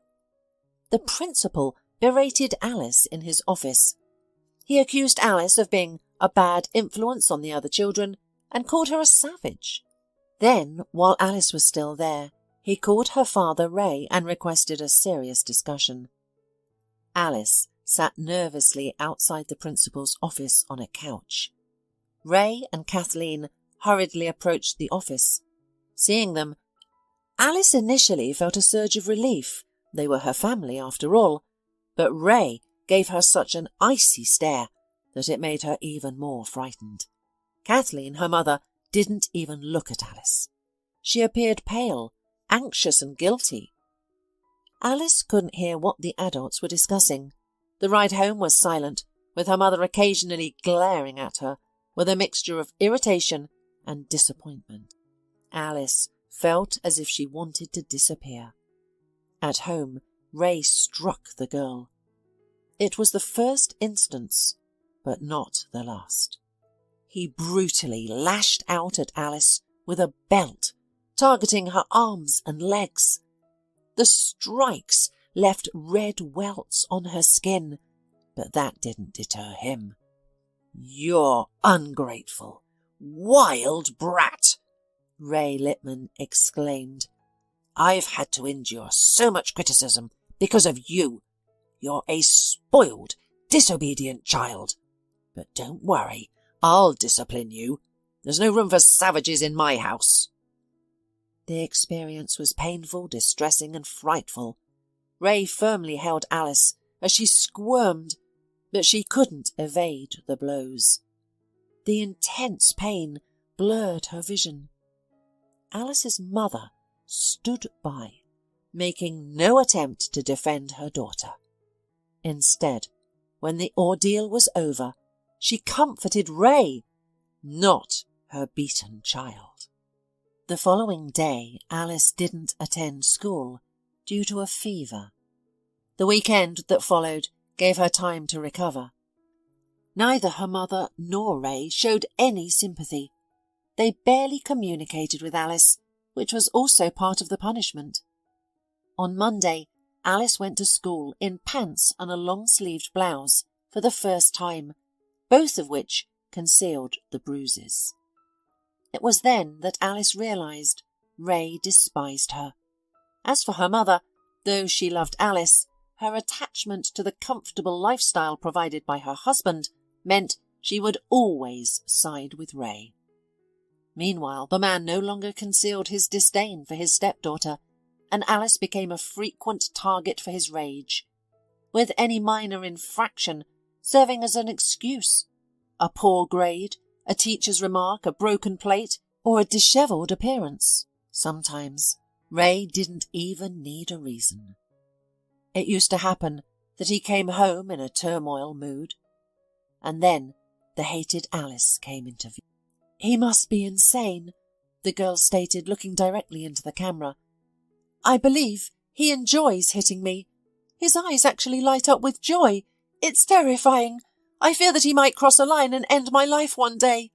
The principal berated Alice in his office. He accused Alice of being a bad influence on the other children and called her a savage. Then, while Alice was still there, he called her father Ray and requested a serious discussion. Alice sat nervously outside the principal's office on a couch. Ray and Kathleen hurriedly approached the office. Seeing them, Alice initially felt a surge of relief. They were her family after all, but Ray gave her such an icy stare that it made her even more frightened. Kathleen, her mother, didn't even look at Alice. She appeared pale, anxious and guilty. Alice couldn't hear what the adults were discussing. The ride home was silent, with her mother occasionally glaring at her with a mixture of irritation and disappointment. Alice felt as if she wanted to disappear. At home, Ray struck the girl. It was the first instance, but not the last. He brutally lashed out at Alice with a belt, targeting her arms and legs. The strikes left red welts on her skin, but that didn't deter him. "You're ungrateful, wild brat!" Ray Littman exclaimed. "I've had to endure so much criticism because of you. You're a spoiled, disobedient child. But don't worry, I'll discipline you. There's no room for savages in my house." The experience was painful, distressing and frightful. Ray firmly held Alice as she squirmed, but she couldn't evade the blows. The intense pain blurred her vision. Alice's mother stood by, making no attempt to defend her daughter. Instead, when the ordeal was over, she comforted Ray, not her beaten child. The following day, Alice didn't attend school due to a fever. The weekend that followed gave her time to recover. Neither her mother nor Ray showed any sympathy. They barely communicated with Alice, which was also part of the punishment. On Monday, Alice went to school in pants and a long-sleeved blouse for the first time, both of which concealed the bruises. It was then that Alice realised Ray despised her. As for her mother, though she loved Alice, her attachment to the comfortable lifestyle provided by her husband meant she would always side with Ray. Meanwhile, the man no longer concealed his disdain for his stepdaughter, and Alice became a frequent target for his rage, with any minor infraction serving as an excuse. A poor grade, a teacher's remark, a broken plate, or a dishevelled appearance. Sometimes Ray didn't even need a reason. It used to happen that he came home in a turmoil mood, and then the hated Alice came into view. "He must be insane," the girl stated, looking directly into the camera. "I believe he enjoys hitting me. His eyes actually light up with joy. It's terrifying. I fear that he might cross a line and end my life one day."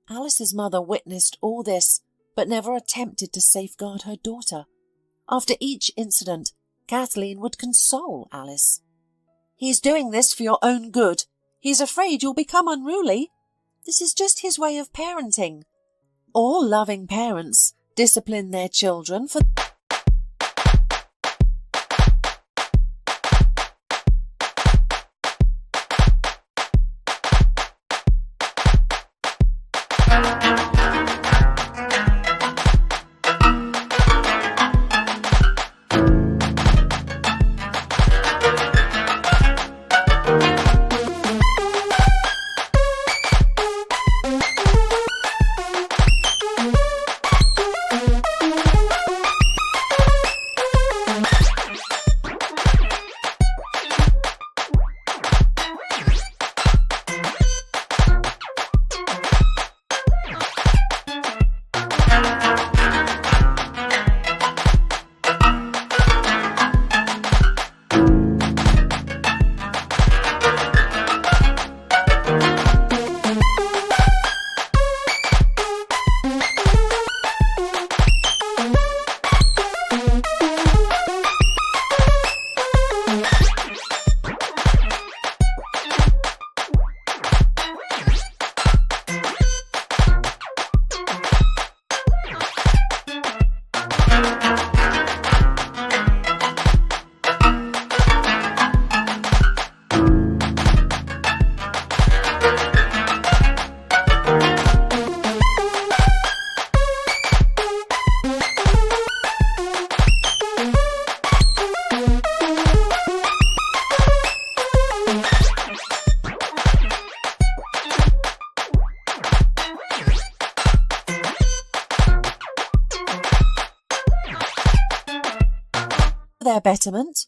Alice's mother witnessed all this, but never attempted to safeguard her daughter. After each incident, Kathleen would console Alice. "He's doing this for your own good. He's afraid you'll become unruly. This is just his way of parenting. All loving parents discipline their children for..." their betterment.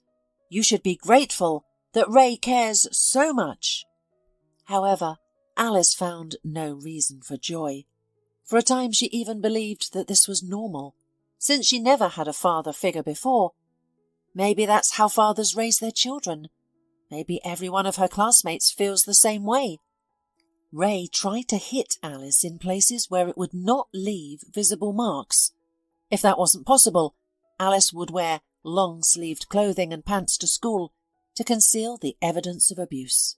You should be grateful that Ray cares so much." However, Alice found no reason for joy. For a time she even believed that this was normal, since she never had a father figure before. Maybe that's how fathers raise their children. Maybe every one of her classmates feels the same way. Ray tried to hit Alice in places where it would not leave visible marks. If that wasn't possible, Alice would wear long-sleeved clothing and pants to school to conceal the evidence of abuse.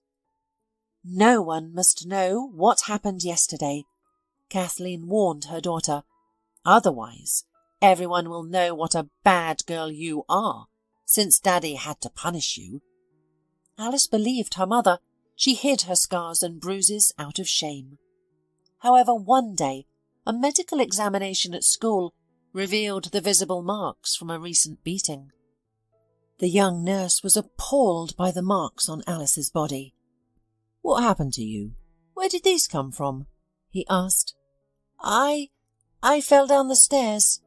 "No one must know what happened yesterday," Kathleen warned her daughter. "Otherwise, everyone will know what a bad girl you are, since Daddy had to punish you." Alice believed her mother. She hid her scars and bruises out of shame. However, one day, a medical examination at school revealed the visible marks from a recent beating. The young nurse was appalled by the marks on Alice's body. "What happened to you? Where did these come from?" he asked. I fell down the stairs,"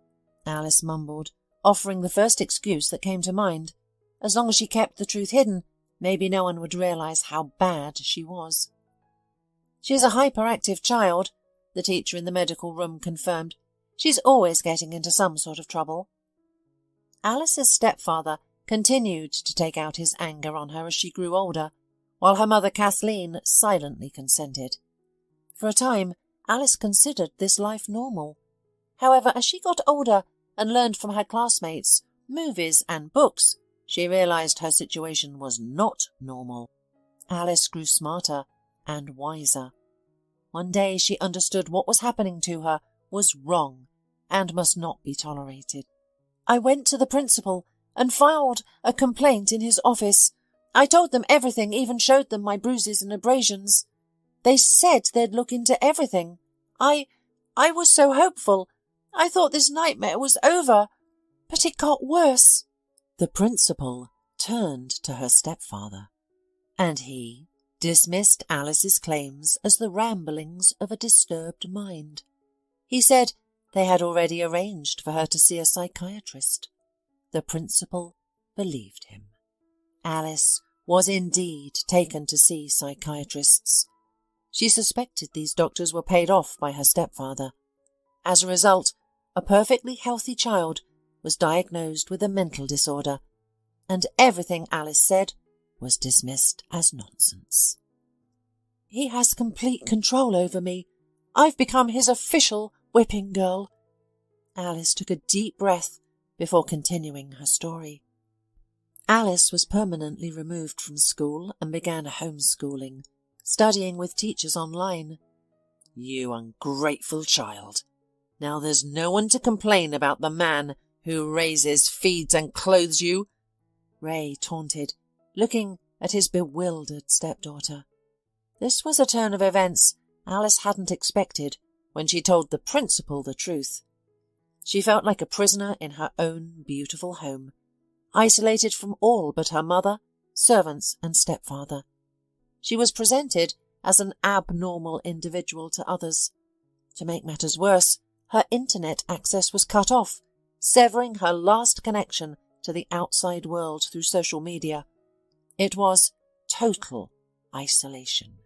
Alice mumbled, offering the first excuse that came to mind. As long as she kept the truth hidden, maybe no one would realise how bad she was. "She's a hyperactive child," the teacher in the medical room confirmed. "She's always getting into some sort of trouble." Alice's stepfather continued to take out his anger on her as she grew older, while her mother Kathleen silently consented. For a time, Alice considered this life normal. However, as she got older and learned from her classmates, movies and books, she realised her situation was not normal. Alice grew smarter and wiser. One day she understood what was happening to her was wrong and must not be tolerated. "I went to the principal and filed a complaint in his office. I told them everything, even showed them my bruises and abrasions. They said they'd look into everything. I was so hopeful. I thought this nightmare was over, but it got worse." The principal turned to her stepfather, and he dismissed Alice's claims as the ramblings of a disturbed mind. He said they had already arranged for her to see a psychiatrist. The principal believed him. Alice was indeed taken to see psychiatrists. She suspected these doctors were paid off by her stepfather. As a result, a perfectly healthy child was diagnosed with a mental disorder, and everything Alice said was dismissed as nonsense. "He has complete control over me. I've become his official whipping girl." Alice took a deep breath before continuing her story. Alice was permanently removed from school and began homeschooling, studying with teachers online. "You ungrateful child. Now there's no one to complain about the man who raises, feeds and clothes you," Ray taunted, looking at his bewildered stepdaughter. This was a turn of events Alice hadn't expected when she told the principal the truth. She felt like a prisoner in her own beautiful home, isolated from all but her mother, servants and stepfather. She was presented as an abnormal individual to others. To make matters worse, her internet access was cut off, severing her last connection to the outside world through social media. It was total isolation.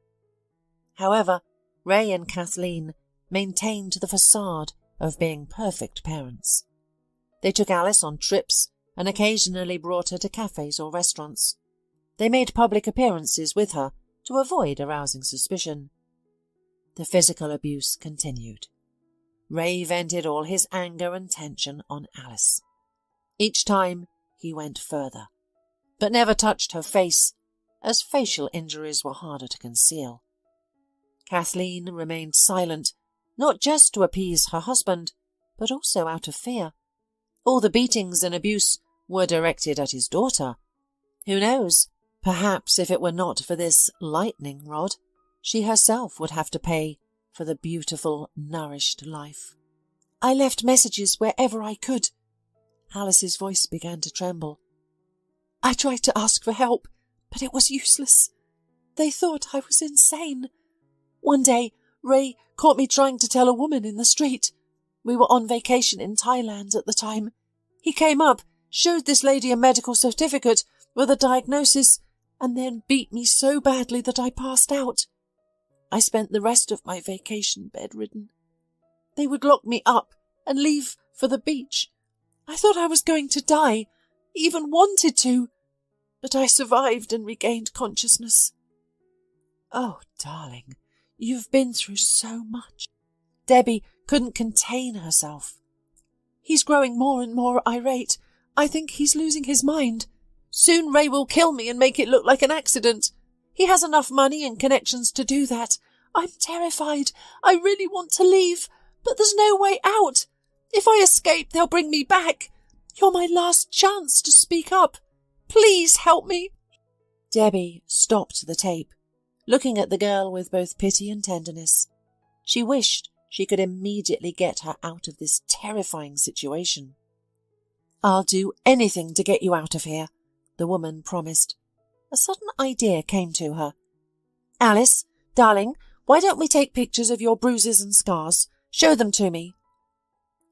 However, Ray and Kathleen maintained the facade of being perfect parents. They took Alice on trips and occasionally brought her to cafes or restaurants. They made public appearances with her to avoid arousing suspicion. The physical abuse continued. Ray vented all his anger and tension on Alice. Each time he went further, but never touched her face, as facial injuries were harder to conceal. Kathleen remained silent, not just to appease her husband, but also out of fear. All the beatings and abuse were directed at his daughter. Who knows, perhaps if it were not for this lightning rod, she herself would have to pay for the beautiful, nourished life. "I left messages wherever I could." Alice's voice began to tremble. "I tried to ask for help, but it was useless. They thought I was insane. One day, Ray caught me trying to tell a woman in the street. We were on vacation in Thailand at the time. He came up, showed this lady a medical certificate with a diagnosis, and then beat me so badly that I passed out. I spent the rest of my vacation bedridden. They would lock me up and leave for the beach. I thought I was going to die, even wanted to, but I survived and regained consciousness. Oh, darling, you've been through so much. Debbie couldn't contain herself. He's growing more and more irate. I think he's losing his mind. Soon Ray will kill me and make it look like an accident. He has enough money and connections to do that. I'm terrified. I really want to leave, but there's no way out. If I escape, they'll bring me back. You're my last chance to speak up. Please help me. Debbie stopped the tape, looking at the girl with both pity and tenderness. She wished she could immediately get her out of this terrifying situation. I'll do anything to get you out of here, the woman promised. A sudden idea came to her. Alice, darling, why don't we take pictures of your bruises and scars? Show them to me.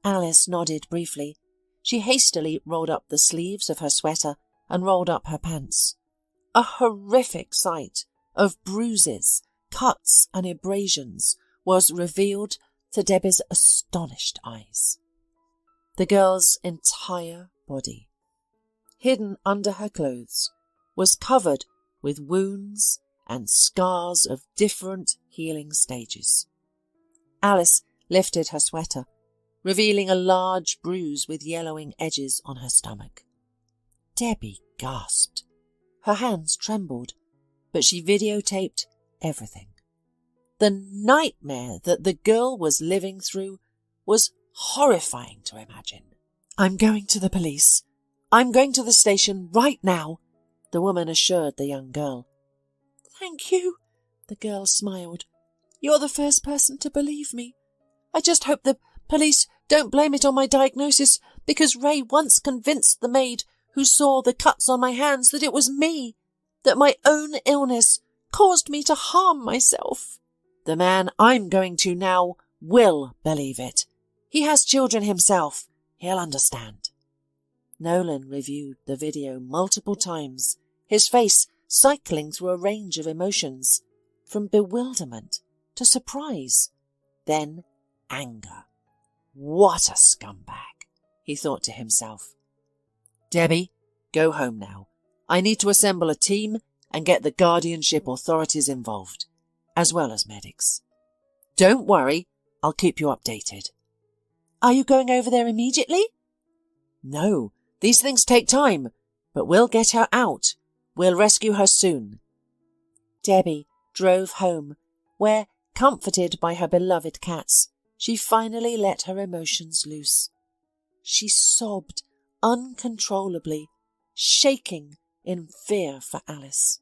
Alice nodded briefly. She hastily rolled up the sleeves of her sweater and rolled up her pants. A horrific sight of bruises, cuts and abrasions was revealed to Debbie's astonished eyes. The girl's entire body, hidden under her clothes, was covered with wounds and scars of different healing stages. Alice lifted her sweater, revealing a large bruise with yellowing edges on her stomach. Debbie gasped. Her hands trembled, but she videotaped everything. The nightmare that the girl was living through was horrifying to imagine. I'm going to the police. I'm going to the station right now, the woman assured the young girl. Thank you, the girl smiled. You're the first person to believe me. I just hope the police don't blame it on my diagnosis, because Ray once convinced the maid who saw the cuts on my hands that it was me, that my own illness caused me to harm myself. The man I'm going to now will believe it. He has children himself. He'll understand. Nolan reviewed the video multiple times, his face cycling through a range of emotions, from bewilderment to surprise, then anger. What a scumbag, he thought to himself. Debbie, go home now. I need to assemble a team and get the guardianship authorities involved, as well as medics. Don't worry, I'll keep you updated. Are you going over there immediately? No, these things take time, but we'll get her out. We'll rescue her soon. Debbie drove home, where, comforted by her beloved cats, she finally let her emotions loose. She sobbed uncontrollably, shaking in fear for Alice.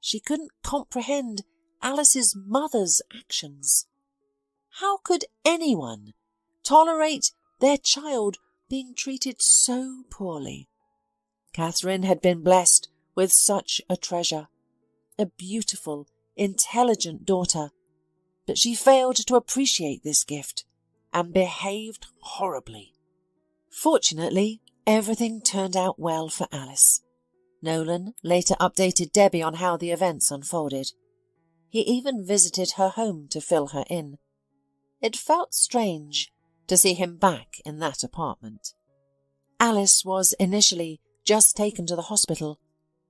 She couldn't comprehend Alice's mother's actions. How could anyone tolerate their child being treated so poorly? Catherine had been blessed with such a treasure, a beautiful, intelligent daughter, but she failed to appreciate this gift and behaved horribly. Fortunately, everything turned out well for Alice. Nolan later updated Debbie on how the events unfolded. He even visited her home to fill her in. It felt strange to see him back in that apartment. Alice was initially just taken to the hospital.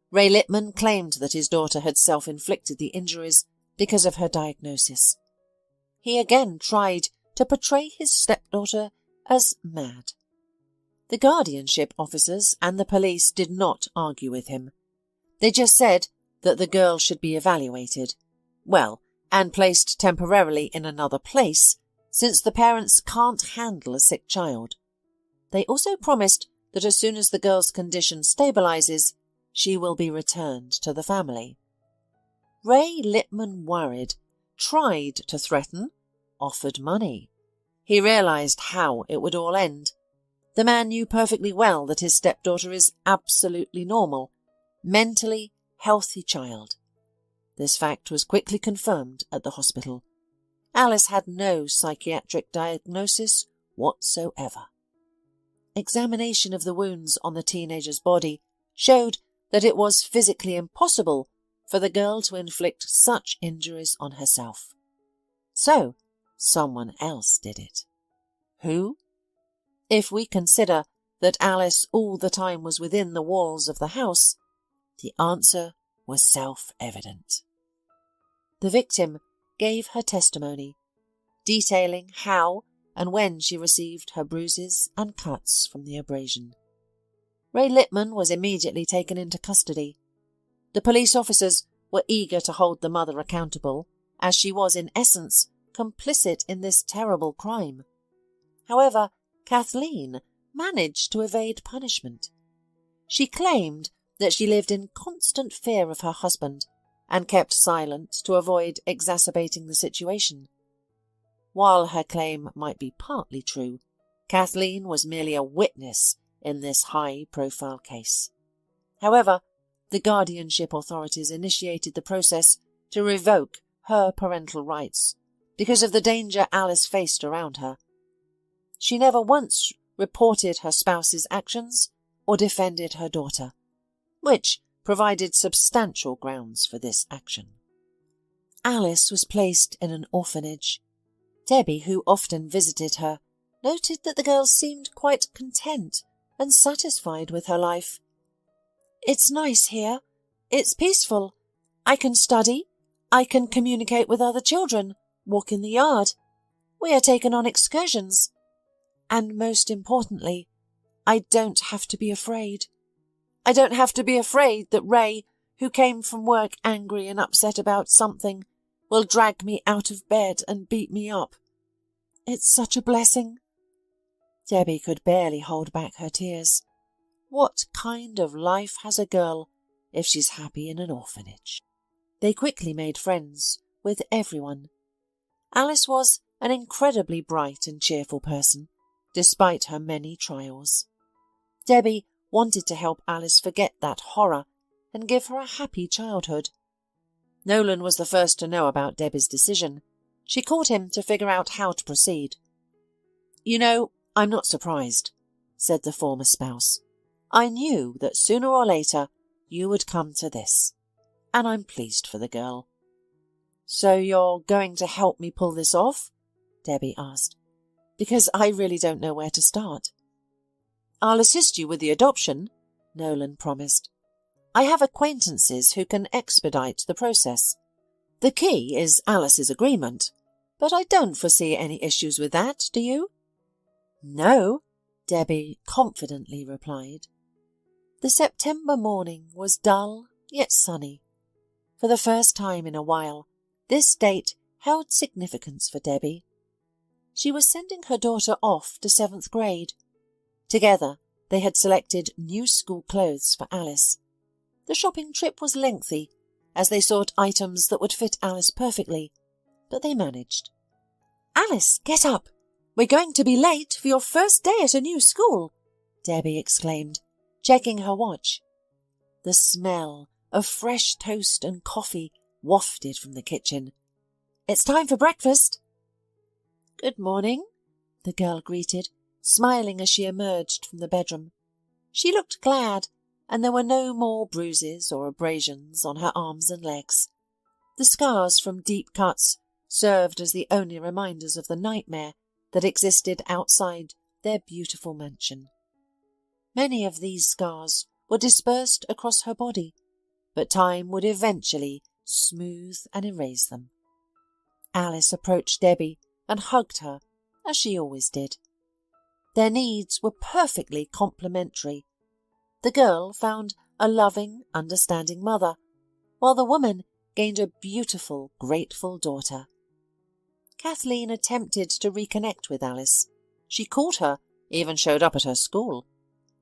Ray Littman claimed that his daughter had self-inflicted the injuries because of her diagnosis. He again tried to portray his stepdaughter as mad. The guardianship officers and the police did not argue with him. They just said that the girl should be evaluated, and placed temporarily in another place, since the parents can't handle a sick child. They also promised that as soon as the girl's condition stabilizes, she will be returned to the family. Ray Littman worried, tried to threaten, offered money. He realized how it would all end. The man knew perfectly well that his stepdaughter is absolutely normal, mentally healthy child. This fact was quickly confirmed at the hospital. Alice had no psychiatric diagnosis whatsoever. Examination of the wounds on the teenager's body showed that it was physically impossible for the girl to inflict such injuries on herself. So, someone else did it. Who? If we consider that Alice all the time was within the walls of the house, the answer was self-evident. The victim gave her testimony, detailing how and when she received her bruises and cuts from the abrasion. Ray Littman was immediately taken into custody. The police officers were eager to hold the mother accountable, as she was in essence complicit in this terrible crime. However, Kathleen managed to evade punishment. She claimed that she lived in constant fear of her husband and kept silent to avoid exacerbating the situation. While her claim might be partly true, Kathleen was merely a witness in this high-profile case. However, the guardianship authorities initiated the process to revoke her parental rights because of the danger Alice faced around her. She never once reported her spouse's actions or defended her daughter, which provided substantial grounds for this action. Alice was placed in an orphanage. Debbie, who often visited her, noted that the girl seemed quite content and satisfied with her life. "It's nice here. It's peaceful. I can study. I can communicate with other children, walk in the yard. We are taken on excursions. And most importantly, I don't have to be afraid. I don't have to be afraid that Ray, who came from work angry and upset about something, will drag me out of bed and beat me up. It's such a blessing." Debbie could barely hold back her tears. What kind of life has a girl if she's happy in an orphanage? They quickly made friends with everyone. Alice was an incredibly bright and cheerful person, despite her many trials. Debbie wanted to help Alice forget that horror and give her a happy childhood. Nolan was the first to know about Debbie's decision. She called him to figure out how to proceed. "You know, I'm not surprised," said the former spouse. "I knew that sooner or later you would come to this, and I'm pleased for the girl." "So you're going to help me pull this off?" Debbie asked. "Because I really don't know where to start." "I'll assist you with the adoption," Nolan promised. "I have acquaintances who can expedite the process. The key is Alice's agreement, but I don't foresee any issues with that, do you?" "No," Debbie confidently replied. The September morning was dull yet sunny. For the first time in a while, this date held significance for Debbie. She was sending her daughter off to 7th grade. Together, they had selected new school clothes for Alice. The shopping trip was lengthy, as they sought items that would fit Alice perfectly, but they managed. "Alice, get up! We're going to be late for your first day at a new school," Debbie exclaimed, checking her watch. The smell of fresh toast and coffee wafted from the kitchen. "It's time for breakfast." "Good morning," the girl greeted, smiling as she emerged from the bedroom. She looked glad, and there were no more bruises or abrasions on her arms and legs. The scars from deep cuts served as the only reminders of the nightmare that existed outside their beautiful mansion. Many of these scars were dispersed across her body, but time would eventually smooth and erase them. Alice approached Debbie and hugged her, as she always did. Their needs were perfectly complementary. The girl found a loving, understanding mother, while the woman gained a beautiful, grateful daughter. Kathleen attempted to reconnect with Alice. She called her, even showed up at her school.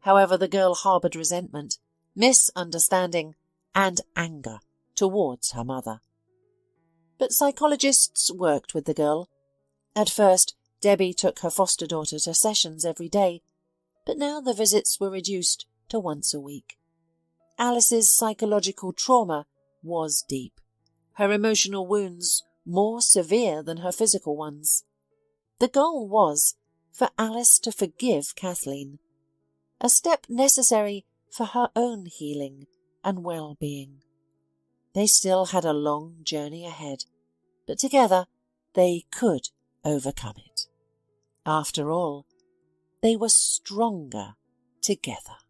However, the girl harboured resentment, misunderstanding, and anger towards her mother. But psychologists worked with the girl. At first, Debbie took her foster daughter to sessions every day, but now the visits were reduced to once a week. Alice's psychological trauma was deep, her emotional wounds more severe than her physical ones. The goal was for Alice to forgive Kathleen, a step necessary for her own healing and well-being. They still had a long journey ahead, but together they could overcome it. After all, they were stronger together.